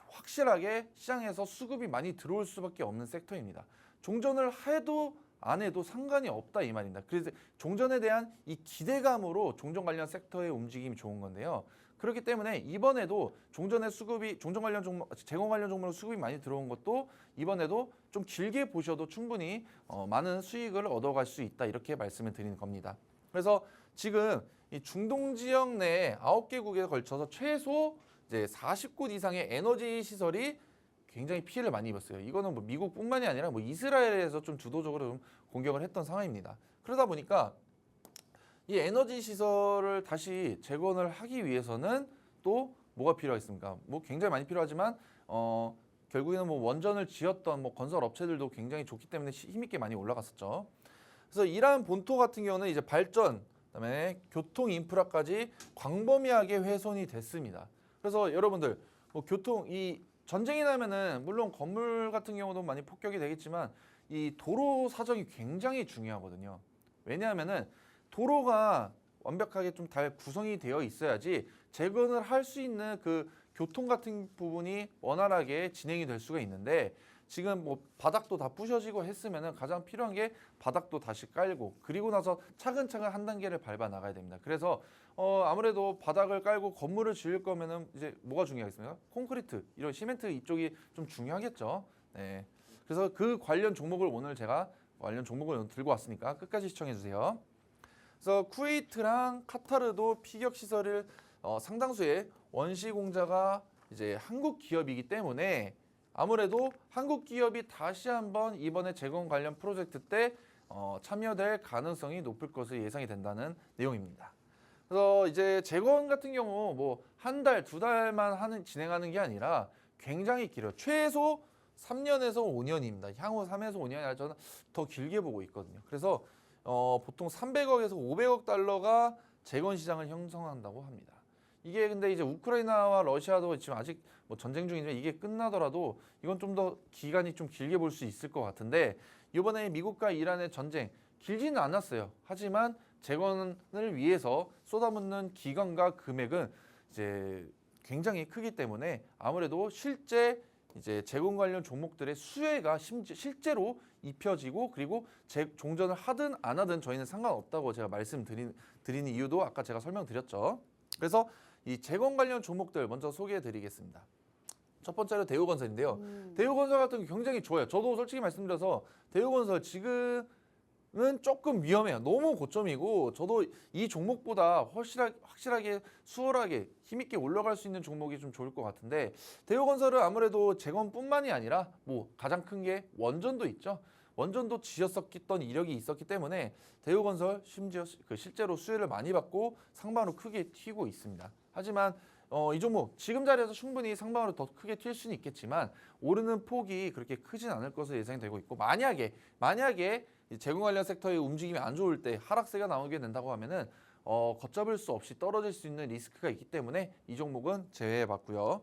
확실하게 시장에서 수급이 많이 들어올 수밖에 없는 섹터입니다. 종전을 해도 안 해도 상관이 없다 이 말입니다. 그래서 종전에 대한 이 기대감으로 종전 관련 섹터의 움직임이 좋은 건데요. 그렇기 때문에 이번에도 재건 관련 종목으로 수급이 많이 들어온 것도 이번에도 좀 길게 보셔도 충분히 많은 수익을 얻어갈 수 있다 이렇게 말씀을 드리는 겁니다. 그래서 지금 이 중동 지역 내 9개국에 걸쳐서 최소 이제 40곳 이상의 에너지 시설이 굉장히 피해를 많이 입었어요. 이거는 뭐 미국뿐만이 아니라 뭐 이스라엘에서 좀 주도적으로 좀 공격을 했던 상황입니다. 그러다 보니까 이 에너지 시설을 다시 재건을 하기 위해서는 또 뭐가 필요했습니까? 뭐 굉장히 많이 필요하지만 결국에는 뭐 원전을 지었던 뭐 건설 업체들도 굉장히 좋기 때문에 힘있게 많이 올라갔었죠. 그래서 이란 본토 같은 경우는 이제 발전, 그다음에 교통 인프라까지 광범위하게 훼손이 됐습니다. 그래서 여러분들 뭐 이 전쟁이 나면은 물론 건물 같은 경우도 많이 폭격이 되겠지만 이 도로 사정이 굉장히 중요하거든요. 왜냐하면은 도로가 완벽하게 좀 잘 구성이 되어 있어야지 재건을 할 수 있는 그 교통 같은 부분이 원활하게 진행이 될 수가 있는데 지금 뭐 바닥도 다 부셔지고 했으면은 가장 필요한 게 바닥도 다시 깔고 그리고 나서 차근차근 한 단계를 밟아 나가야 됩니다. 그래서 아무래도 바닥을 깔고 건물을 지을 거면은 이제 뭐가 중요하겠습니까? 콘크리트 이런 시멘트 이쪽이 좀 중요하겠죠. 네. 그래서 그 관련 종목을 오늘 제가 관련 종목을 들고 왔으니까 끝까지 시청해 주세요. 그래서 쿠웨이트랑 카타르도 피격 시설을 상당수의 원시 공자가 이제 한국 기업이기 때문에 아무래도 한국 기업이 다시 한번 이번에 재건 관련 프로젝트 때 참여될 가능성이 높을 것으로 예상이 된다는 내용입니다. 그래서 이제 재건 같은 경우 뭐 한 달, 두 달만 진행하는 게 아니라 굉장히 길어요. 최소 3년에서 5년입니다. 향후 3에서 5년이 아니라 저는 더 길게 보고 있거든요. 그래서 보통 300억에서 500억 달러가 재건 시장을 형성한다고 합니다. 이게 근데 이제 우크라이나와 러시아도 지금 아직 뭐 전쟁 중이지만 이게 끝나더라도 이건 좀 더 기간이 좀 길게 볼 수 있을 것 같은데 이번에 미국과 이란의 전쟁 길지는 않았어요. 하지만 재건을 위해서 쏟아붓는 기간과 금액은 이제 굉장히 크기 때문에 아무래도 실제 이제 재건 관련 종목들의 수혜가 실제로 입혀지고 그리고 종전을 하든 안 하든 저희는 상관없다고 제가 말씀드리는 이유도 아까 제가 설명드렸죠. 그래서 이 재건 관련 종목들 먼저 소개해드리겠습니다. 첫 번째로 대우건설인데요. 대우건설 같은 경우 굉장히 좋아요. 저도 솔직히 말씀드려서 대우건설 지금은 조금 위험해요. 너무 고점이고 저도 이 종목보다 확실하게 수월하게 힘있게 올라갈 수 있는 종목이 좀 좋을 것 같은데 대우건설은 아무래도 재건뿐만이 아니라 뭐 가장 큰 게 원전도 있죠. 원전도 지었었던 이력이 있었기 때문에 대우건설 심지어 실제로 수혜를 많이 받고 상방으로 크게 튀고 있습니다. 하지만 이 종목 지금 자리에서 충분히 상방으로 더 크게 튈 수는 있겠지만 오르는 폭이 그렇게 크진 않을 것으로 예상이 되고 있고 만약에 재건 관련 섹터의 움직임이 안 좋을 때 하락세가 나오게 된다고 하면은 걷잡을 수 없이 떨어질 수 있는 리스크가 있기 때문에 이 종목은 제외해봤고요.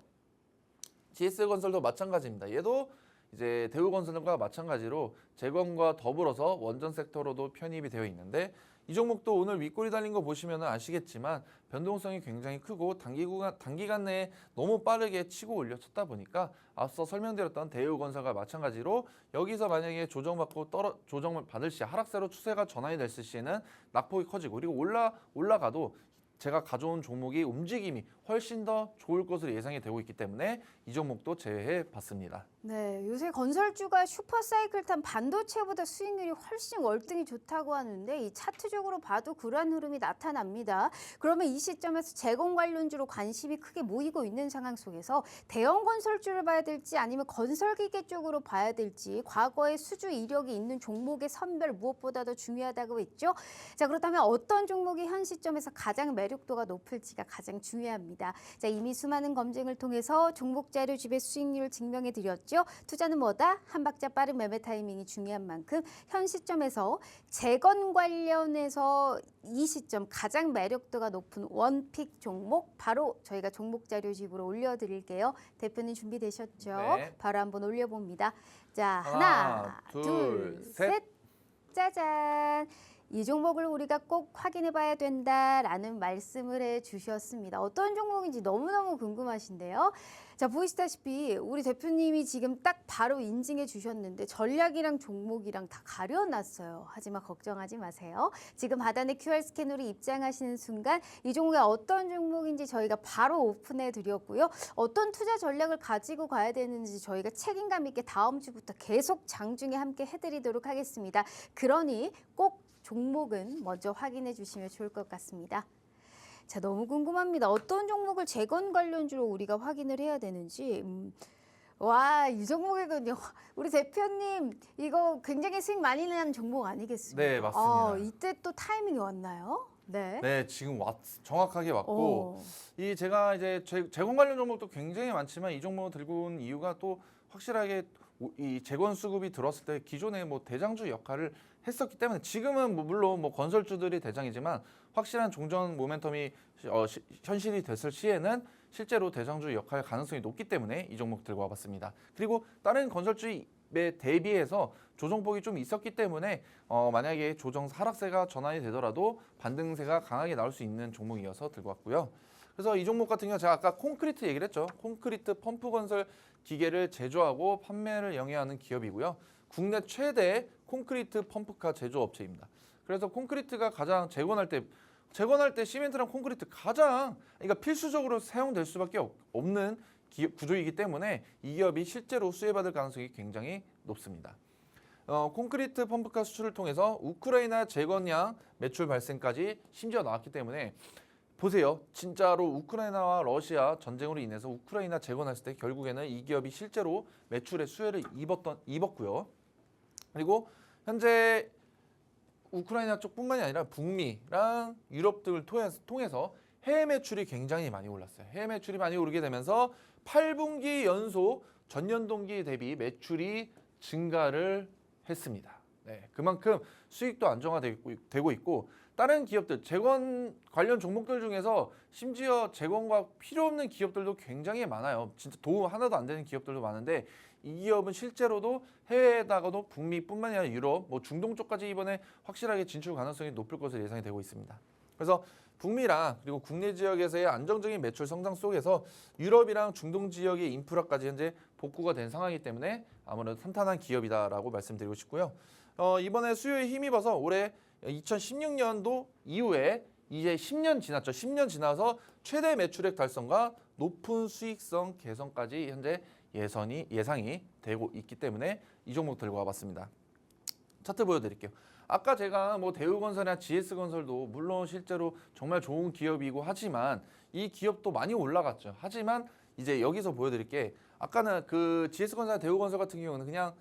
GS건설도 마찬가지입니다. 얘도 이제 대우건설과 마찬가지로 재건과 더불어서 원전 섹터로도 편입이 되어 있는데 이 종목도 오늘 윗골이 달린 거 보시면 아시겠지만 변동성이 굉장히 크고 단기간 내에 너무 빠르게 치고 올려쳤다 보니까 앞서 설명드렸던 대우건설과 마찬가지로 여기서 만약에 조정을 받을 시 하락세로 추세가 전환이 됐을 시에는 낙폭이 커지고 그리고 올라가도 제가 가져온 종목이 움직임이 훨씬 더 좋을 것으로 예상이 되고 있기 때문에 이 종목도 제외해 봤습니다. 네, 요새 건설주가 슈퍼사이클 탄 반도체보다 수익률이 훨씬 월등히 좋다고 하는데 이 차트적으로 봐도 그러한 흐름이 나타납니다. 그러면 이 시점에서 재건 관련주로 관심이 크게 모이고 있는 상황 속에서 대형 건설주를 봐야 될지 아니면 건설기계 쪽으로 봐야 될지 과거의 수주 이력이 있는 종목의 선별 무엇보다도 중요하다고 했죠. 자, 그렇다면 어떤 종목이 현 시점에서 가장 매력도가 높을지가 가장 중요합니다. 자, 이미 수많은 검증을 통해서 종목 자료 집의 수익률을 증명해 드렸죠. 투자는 뭐다? 한 박자 빠른 매매 타이밍이 중요한 만큼 현 시점에서 재건 관련해서 이 시점 가장 매력도가 높은 원픽 종목 바로 저희가 종목 자료 집으로 올려드릴게요. 대표님 준비되셨죠? 네. 바로 한번 올려봅니다. 자, 하나, 둘, 둘, 셋. 짜잔. 이 종목을 우리가 꼭 확인해 봐야 된다라는 말씀을 해 주셨습니다. 어떤 종목인지 너무너무 궁금하신데요. 자, 보이시다시피 우리 대표님이 지금 딱 바로 인증해 주셨는데 전략이랑 종목이랑 다 가려놨어요. 하지만 걱정하지 마세요. 지금 하단에 QR 스캐너로 입장하시는 순간 이 종목이 어떤 종목인지 저희가 바로 오픈해 드렸고요. 어떤 투자 전략을 가지고 가야 되는지 저희가 책임감 있게 다음 주부터 계속 장중에 함께 해드리도록 하겠습니다. 그러니 꼭 종목은 먼저 확인해 주시면 좋을 것 같습니다. 자, 너무 궁금합니다. 어떤 종목을 재건 관련주로 우리가 확인을 해야 되는지. 와, 이 종목이군요. 우리 대표님 이거 굉장히 수익 많이 나는 종목 아니겠습니까? 네, 맞습니다. 이때 또 타이밍이 왔나요? 네. 네, 지금 정확하게 왔고 이 제가 이제 재건 관련 종목도 굉장히 많지만 이 종목을 들고 온 이유가 또 확실하게 이 재건 수급이 들어왔을 때 기존에 뭐 대장주 역할을 했었기 때문에 지금은 물론 뭐 건설주들이 대장이지만 확실한 종전 모멘텀이 현실이 됐을 시에는 실제로 대장주 역할 가능성이 높기 때문에 이 종목 들고 와봤습니다. 그리고 다른 건설주에 대비해서 조정폭이 좀 있었기 때문에 만약에 조정 하락세가 전환이 되더라도 반등세가 강하게 나올 수 있는 종목이어서 들고 왔고요. 그래서 이 종목 같은 경우 제가 아까 콘크리트 얘기를 했죠. 콘크리트 펌프 건설 기계를 제조하고 판매를 영위하는 기업이고요. 국내 최대 콘크리트 펌프카 제조업체입니다. 그래서 콘크리트가 가장 재건할 때 시멘트랑 콘크리트 가장 그러니까 필수적으로 사용될 수밖에 없는 구조이기 때문에 이 기업이 실제로 수혜받을 가능성이 굉장히 높습니다. 콘크리트 펌프카 수출을 통해서 우크라이나 재건량 매출 발생까지 심지어 나왔기 때문에 보세요. 진짜로 우크라이나와 러시아 전쟁으로 인해서 우크라이나 재건했을 때 결국에는 이 기업이 실제로 매출의 수혜를 입었고요. 그리고 현재 우크라이나 쪽뿐만이 아니라 북미랑 유럽 등을 통해서 해외 매출이 굉장히 많이 올랐어요. 해외 매출이 많이 오르게 되면서 8분기 연속 전년 동기 대비 매출이 증가를 했습니다. 네, 그만큼 수익도 안정화되고 있고 다른 기업들, 재건 관련 종목들 중에서 심지어 재건과 필요 없는 기업들도 굉장히 많아요. 진짜 도움 하나도 안 되는 기업들도 많은데 이 기업은 실제로도 해외에다가도 북미뿐만이 아니라 유럽, 중동 쪽까지 이번에 확실하게 진출 가능성이 높을 것으로 예상이 되고 있습니다. 그래서 북미랑 그리고 국내 지역에서의 안정적인 매출 성장 속에서 유럽이랑 중동 지역의 인프라까지 현재 복구가 된 상황이기 때문에 아무래도 탄탄한 기업이다라고 말씀드리고 싶고요. 이번에 수요에 힘입어서 올해 2016년도 이후에 이제 10년 지났죠. 10년 지나서 최대 매출액 달성과 높은 수익성 개선까지 현재 예상이 되고 있기 때문에 이 종목 들고 와봤습니다. 차트 보여드릴게요. 아까 제가 대우건설이나 GS건설도 물론 실제로 정말 좋은 기업이고 하지만 이 기업도 많이 올라갔죠. 하지만 이제 여기서 보여드릴 게 아까는 그 GS건설이나 대우건설 같은 경우는 그냥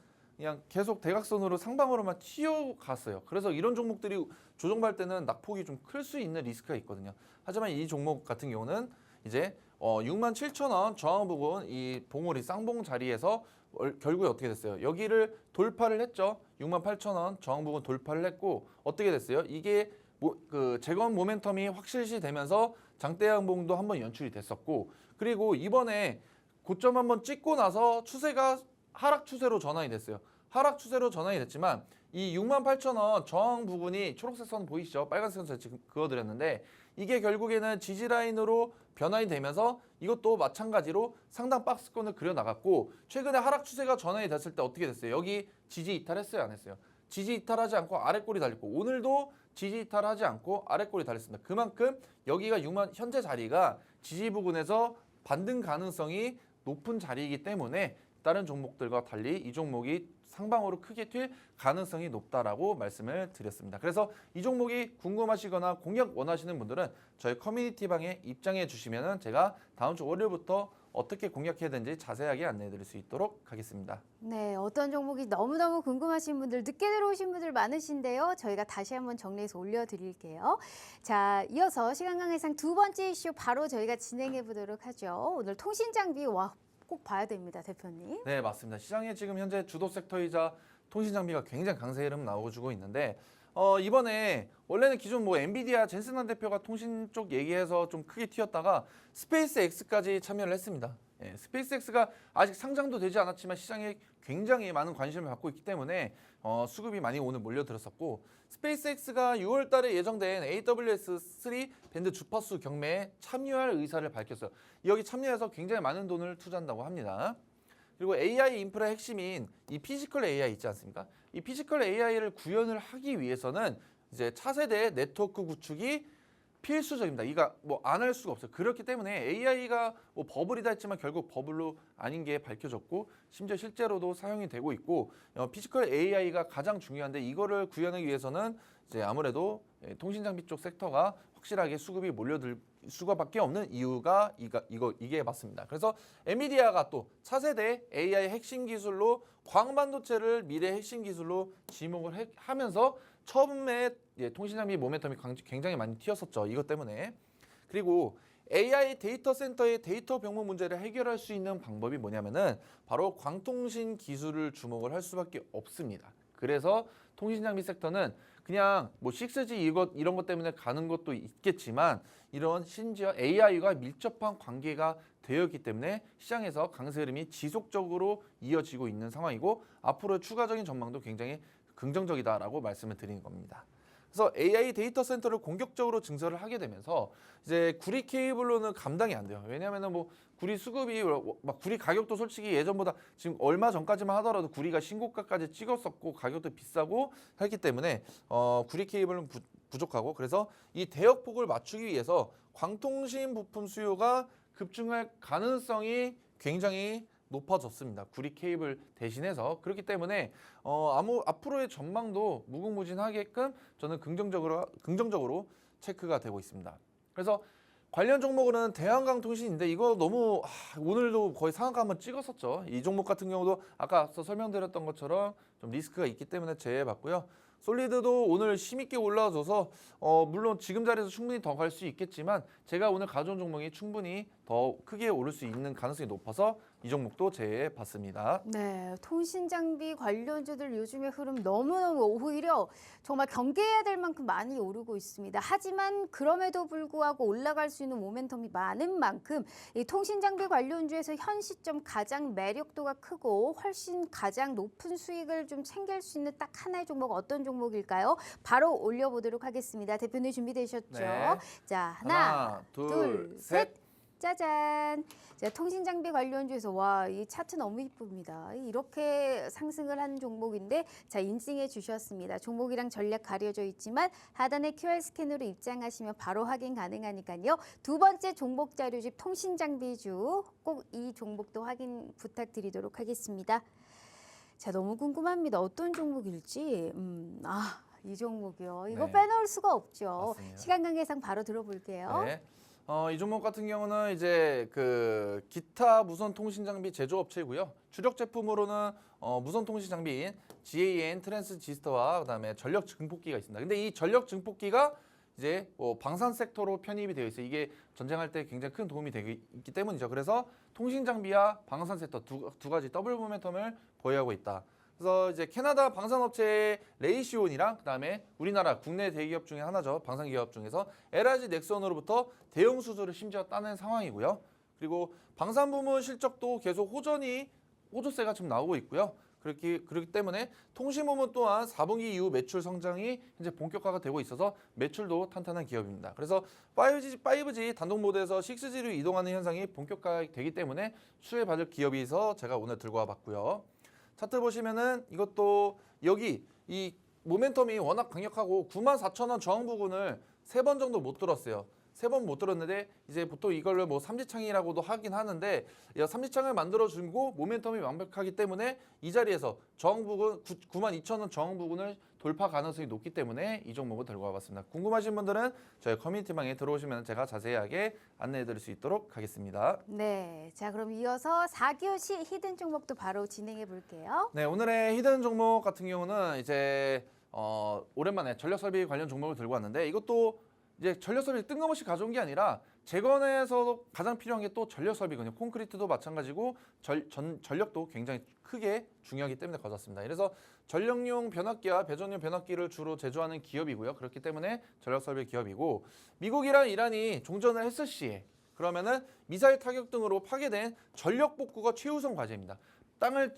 계속 대각선으로 상방으로만 튀어갔어요. 그래서 이런 종목들이 조정받을 때는 낙폭이 좀 클 수 있는 리스크가 있거든요. 하지만 이 종목 같은 경우는 이제 67,000원 저항 부분 이 봉우리 쌍봉 자리에서 결국에 어떻게 됐어요? 여기를 돌파를 했죠. 68,000원 저항 부분 돌파를 했고 어떻게 됐어요? 이게 그 재건 모멘텀이 확실시 되면서 장대 양봉도 한번 연출이 됐었고 그리고 이번에 고점 한번 찍고 나서 추세가 하락 추세로 전환이 됐어요. 하락 추세로 전환이 됐지만 이 68,000원 저항 부분이 초록색 선 보이시죠? 빨간색 선 지금 그어드렸는데 이게 결국에는 지지 라인으로 변환이 되면서 이것도 마찬가지로 상단 박스권을 그려나갔고 최근에 하락 추세가 전환이 됐을 때 어떻게 됐어요? 여기 지지 이탈했어요? 안 했어요? 지지 이탈하지 않고 아래꼬리 달렸고 오늘도 지지 이탈하지 않고 아래꼬리 달렸습니다. 그만큼 여기가 현재 자리가 지지 부근에서 반등 가능성이 높은 자리이기 때문에 다른 종목들과 달리 이 종목이 상방으로 크게 튈 가능성이 높다라고 말씀을 드렸습니다. 그래서 이 종목이 궁금하시거나 공략 원하시는 분들은 저희 커뮤니티 방에 입장해 주시면 제가 다음 주 월요일부터 어떻게 공략해야 되는지 자세하게 안내해 드릴 수 있도록 하겠습니다. 네, 어떤 종목이 너무너무 궁금하신 분들, 늦게 들어오신 분들 많으신데요. 저희가 다시 한번 정리해서 올려드릴게요. 자, 이어서 시간 관계상 두 번째 이슈 바로 저희가 진행해 보도록 하죠. 오늘 통신장비 꼭 봐야 됩니다, 대표님. 네, 맞습니다. 시장에 지금 현재 주도 섹터이자 통신 장비가 굉장히 강세 흐름 나오고 있는데 이번에 원래는 기존 엔비디아 젠슨한 대표가 통신 쪽 얘기해서 좀 크게 튀었다가 스페이스X까지 참여를 했습니다. 예, 스페이스X가 아직 상장도 되지 않았지만 시장에 굉장히 많은 관심을 받고 있기 때문에 수급이 많이 오늘 몰려들었었고 스페이스X가 6월 달에 예정된 AWS-3 밴드 주파수 경매에 참여할 의사를 밝혔어요. 여기 참여해서 굉장히 많은 돈을 투자한다고 합니다. 그리고 AI 인프라의 핵심인 이 피지컬 AI 있지 않습니까? 이 피지컬 AI를 구현을 하기 위해서는 이제 차세대 네트워크 구축이 필수적입니다. 이거 안 할 수가 없어요. 그렇기 때문에 AI가 버블이다 했지만 결국 버블로 아닌 게 밝혀졌고 심지어 실제로도 사용이 되고 있고 피지컬 AI가 가장 중요한데 이거를 구현하기 위해서는 이제 아무래도 통신 장비 쪽 섹터가 확실하게 수급이 몰려들 수가밖에 없는 이유가 이게 맞습니다. 그래서 엔비디아가 또 차세대 AI 핵심 기술로 광반도체를 미래 핵심 기술로 지목을 하면서 처음에 통신 장비 모멘텀이 굉장히 많이 튀었었죠. 이것 때문에. 그리고 AI 데이터 센터의 데이터 병목 문제를 해결할 수 있는 방법이 뭐냐면은 바로 광통신 기술을 주목을 할 수밖에 없습니다. 그래서 통신 장비 섹터는 그냥 6G 이런 것 때문에 가는 것도 있겠지만 이런 심지어 AI와 밀접한 관계가 되어 있기 때문에 시장에서 강세 흐름이 지속적으로 이어지고 있는 상황이고 앞으로 추가적인 전망도 굉장히 긍정적이다라고 말씀을 드리는 겁니다. 그래서 AI 데이터 센터를 공격적으로 증설을 하게 되면서 이제 구리 케이블로는 감당이 안 돼요. 왜냐하면은 뭐 구리 수급이 막 구리 가격도 솔직히 예전보다 지금 얼마 전까지만 하더라도 구리가 신고가까지 찍었었고 가격도 비싸고 했기 때문에 구리 케이블은 부족하고 그래서 이 대역폭을 맞추기 위해서 광통신 부품 수요가 급증할 가능성이 굉장히 높아졌습니다. 구리 케이블 대신해서 그렇기 때문에 앞으로의 전망도 무궁무진하게끔 저는 긍정적으로 체크가 되고 있습니다. 그래서 관련 종목은 대한강통신인데 이거 너무 오늘도 거의 상한가 한번 찍었었죠. 이 종목 같은 경우도 아까 앞서 설명드렸던 것처럼 좀 리스크가 있기 때문에 제외해봤고요. 솔리드도 오늘 힘있게 올라와줘서 물론 지금 자리에서 충분히 더 갈 수 있겠지만 제가 오늘 가져온 종목이 충분히 더 크게 오를 수 있는 가능성이 높아서 이 종목도 제외해봤습니다. 네, 통신 장비 관련주들 요즘의 흐름 너무너무 오히려 정말 경계해야 될 만큼 많이 오르고 있습니다. 하지만 그럼에도 불구하고 올라갈 수 있는 모멘텀이 많은 만큼 이 통신 장비 관련주에서 현 시점 가장 매력도가 크고 훨씬 가장 높은 수익을 좀 챙길 수 있는 딱 하나의 종목 어떤 종목일까요? 바로 올려보도록 하겠습니다. 대표님 준비되셨죠? 네. 자, 하나, 둘, 셋. 셋. 짜잔. 자, 통신 장비 관련주에서 와, 이 차트 너무 이쁩니다. 이렇게 상승을 한 종목인데 자, 인증해 주셨습니다. 종목이랑 전략 가려져 있지만 하단에 QR 스캔으로 입장하시면 바로 확인 가능하니까요. 두 번째 종목 자료집 통신 장비주 꼭 이 종목도 확인 부탁드리도록 하겠습니다. 자, 너무 궁금합니다. 어떤 종목일지. 이 종목이요. 이거 네. 빼놓을 수가 없죠. 맞습니다. 시간 관계상 바로 들어볼게요. 네. 이 종목 같은 경우는 이제 그 기타 무선 통신 장비 제조업체이고요. 주력 제품으로는 무선 통신 장비인 GAN 트랜스지스터와 그다음에 전력 증폭기가 있습니다. 근데 이 전력 증폭기가 이제 방산 섹터로 편입이 되어 있어요. 이게 전쟁할 때 굉장히 큰 도움이 되기 때문이죠. 그래서 통신 장비와 방산 섹터 두 가지 더블 모멘텀을 보유하고 있다. 그래서 이제 캐나다 방산업체의 레이시온이랑 그다음에 우리나라 국내 대기업 중에 하나죠. 방산기업 중에서 LRG 넥슨으로부터 대형 수주를 심지어 따낸 상황이고요. 그리고 방산 부문 실적도 계속 호조세가 지금 나오고 있고요. 그렇기 때문에 통신 부문 또한 4분기 이후 매출 성장이 현재 본격화가 되고 있어서 매출도 탄탄한 기업입니다. 그래서 5G 단독 모드에서 6G로 이동하는 현상이 본격화되기 때문에 수혜받을 기업이서 제가 오늘 들고 와봤고요. 차트 보시면은 이것도 여기 이 모멘텀이 워낙 강력하고 94,000원 저항 부근을 3번 정도 못 들었어요. 3번 못 들었는데 이제 보통 이걸로 뭐 삼지창이라고도 하긴 하는데 삼지창을 만들어주고 모멘텀이 완벽하기 때문에 이 자리에서 저항 부근 92,000원 저항 부근을 돌파 가능성이 높기 때문에 이 종목을 들고 와봤습니다. 궁금하신 분들은 저희 커뮤니티방에 들어오시면 제가 자세하게 안내해드릴 수 있도록 하겠습니다. 네, 자 그럼 이어서 4교시 히든 종목도 바로 진행해 볼게요. 네, 오늘의 히든 종목 같은 경우는 이제 오랜만에 전력설비 관련 종목을 들고 왔는데 이것도 이제 전력설비 뜬금없이 가져온 게 아니라 재건에서 가장 필요한 게 또 전력설비거든요. 콘크리트도 마찬가지고 전력도 굉장히 크게 중요하기 때문에 가져왔습니다. 그래서 전력용 변압기와 배전용 변압기를 주로 제조하는 기업이고요. 그렇기 때문에 전력설비 기업이고 미국이랑 이란이 종전을 했을 시에 그러면은 미사일 타격 등으로 파괴된 전력 복구가 최우선 과제입니다. 땅을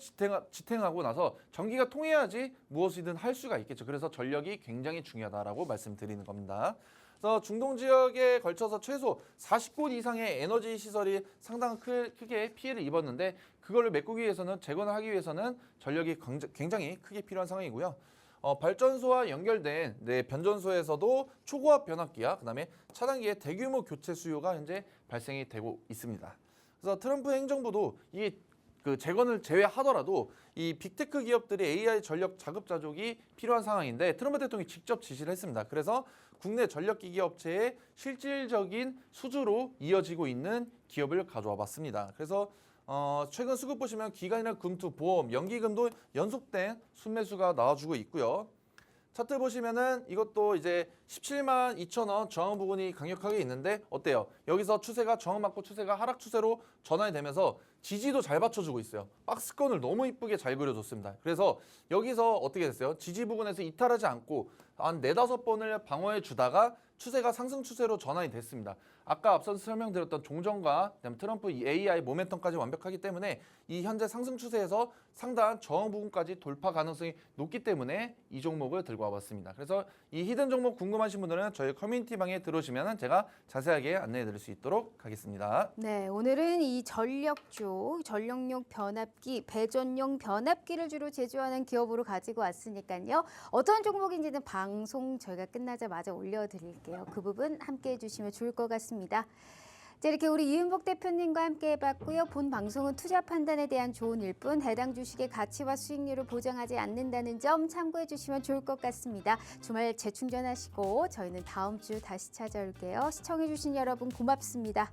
지탱하고 나서 전기가 통해야지 무엇이든 할 수가 있겠죠. 그래서 전력이 굉장히 중요하다라고 말씀드리는 겁니다. 그래서 중동 지역에 걸쳐서 최소 40곳 이상의 에너지 시설이 상당히 크게 피해를 입었는데 그걸 메꾸기 위해서는 재건을 하기 위해서는 전력이 굉장히 크게 필요한 상황이고요. 발전소와 연결된 변전소에서도 초고압 변압기와 그다음에 차단기의 대규모 교체 수요가 현재 발생이 되고 있습니다. 그래서 트럼프 행정부도 이게 그 재건을 제외하더라도 이 빅테크 기업들이 AI 전력 자급자족이 필요한 상황인데 트럼프 대통령이 직접 지시를 했습니다. 그래서 국내 전력기기 업체의 실질적인 수주로 이어지고 있는 기업을 가져와 봤습니다. 그래서 최근 수급 보시면 기관이나 금투, 보험, 연기금도 연속된 순매수가 나와주고 있고요. 차트 보시면은 이것도 이제 17만 2천 원 저항 부분이 강력하게 있는데 어때요? 여기서 추세가 저항 맞고 추세가 하락 추세로 전환이 되면서 지지도 잘 받쳐주고 있어요. 박스권을 너무 이쁘게 잘 그려줬습니다. 그래서 여기서 어떻게 됐어요? 지지 부분에서 이탈하지 않고 한 4-5번을 방어해 주다가 추세가 상승 추세로 전환이 됐습니다. 아까 앞서 설명드렸던 종전과 그다음에 트럼프 이 AI 모멘텀까지 완벽하기 때문에 이 현재 상승 추세에서 상당한 저항 부분까지 돌파 가능성이 높기 때문에 이 종목을 들고 와봤습니다. 그래서 이 히든 종목 궁금하신 분들은 저희 커뮤니티 방에 들어오시면 제가 자세하게 안내해 드릴 수 있도록 하겠습니다. 네, 오늘은 이 전력주, 전력용 변압기, 배전용 변압기를 주로 제조하는 기업으로 가지고 왔으니까요. 어떤 종목인지는 방송 저희가 끝나자마자 올려드릴게요. 그 부분 함께 해주시면 좋을 것 같습니다. 자, 이렇게 우리 이윤복 대표님과 함께 해봤고요. 본 방송은 투자 판단에 대한 조언일 뿐 해당 주식의 가치와 수익률을 보장하지 않는다는 점 참고해 주시면 좋을 것 같습니다. 주말 재충전하시고 저희는 다음 주 다시 찾아올게요. 시청해 주신 여러분 고맙습니다.